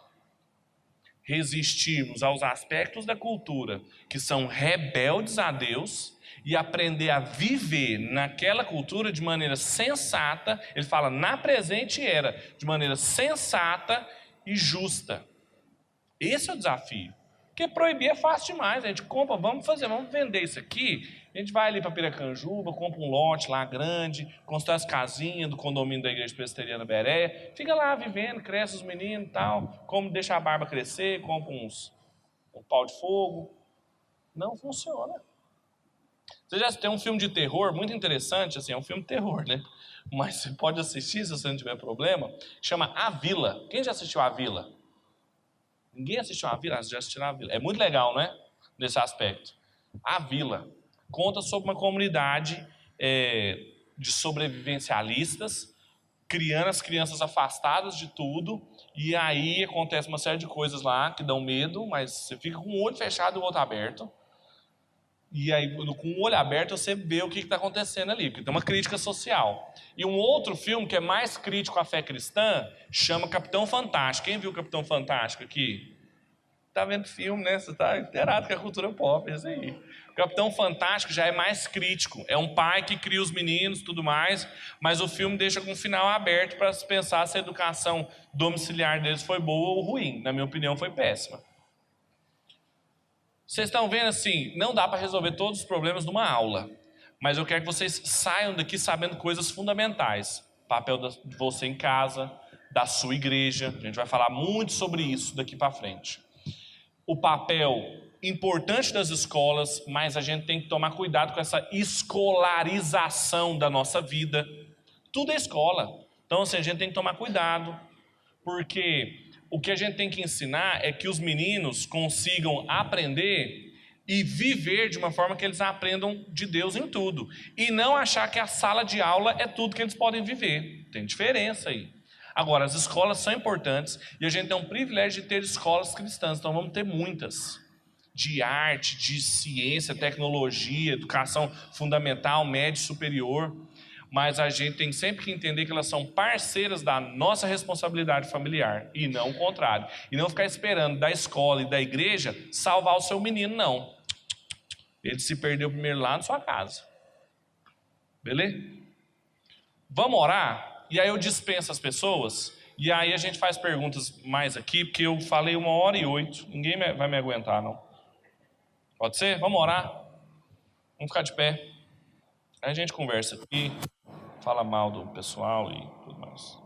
Resistirmos aos aspectos da cultura que são rebeldes a Deus e aprender a viver naquela cultura de maneira sensata, ele fala na presente era, de maneira sensata e justa. Esse é o desafio. Porque proibir é fácil demais, a gente compra, vamos vender isso aqui, a gente vai ali para Piracanjuba, compra um lote lá grande, constrói as casinhas do condomínio da Igreja Presbiteriana Bereia, fica lá vivendo, cresce os meninos e tal, deixa a barba crescer, compra um pau de fogo. Não funciona. Você já tem um filme de terror muito interessante, assim, é um filme de terror, né? Mas você pode assistir se você não tiver problema, chama A Vila. Quem já assistiu A Vila? Ninguém assistiu A Vila? Já assistiram A Vila. É muito legal, né? Nesse aspecto. A Vila conta sobre uma comunidade de sobrevivencialistas, criando as crianças afastadas de tudo, e aí acontece uma série de coisas lá que dão medo, mas você fica com o olho fechado e o outro aberto. E aí, com o olho aberto, você vê o que está acontecendo ali, porque tem uma crítica social. E um outro filme que é mais crítico à fé cristã chama Capitão Fantástico. Quem viu Capitão Fantástico aqui? Tá vendo filme, né? Você tá inteirado com a cultura pop, é isso aí. O Capitão Fantástico já é mais crítico. É um pai que cria os meninos e tudo mais, mas o filme deixa com o final aberto para se pensar se a educação domiciliar deles foi boa ou ruim. Na minha opinião, foi péssima. Vocês estão vendo assim, não dá para resolver todos os problemas numa aula, mas eu quero que vocês saiam daqui sabendo coisas fundamentais. Papel de você em casa, da sua igreja, a gente vai falar muito sobre isso daqui para frente. O papel importante das escolas, mas a gente tem que tomar cuidado com essa escolarização da nossa vida. Tudo é escola, então assim, a gente tem que tomar cuidado, porque o que a gente tem que ensinar é que os meninos consigam aprender e viver de uma forma que eles aprendam de Deus em tudo. E não achar que a sala de aula é tudo que eles podem viver. Tem diferença aí. Agora, as escolas são importantes e a gente tem um privilégio de ter escolas cristãs, então vamos ter muitas. De arte, de ciência, tecnologia, educação fundamental, média e superior. Mas a gente tem sempre que entender que elas são parceiras da nossa responsabilidade familiar, e não o contrário. E não ficar esperando da escola e da igreja salvar o seu menino, não. Ele se perdeu primeiro lá na sua casa. Beleza? Vamos orar? E aí eu dispenso as pessoas, e aí a gente faz perguntas mais aqui, porque eu falei 1h08, ninguém vai me aguentar, não. Pode ser? Vamos orar? Vamos ficar de pé. Aí a gente conversa aqui, fala mal do pessoal e tudo mais.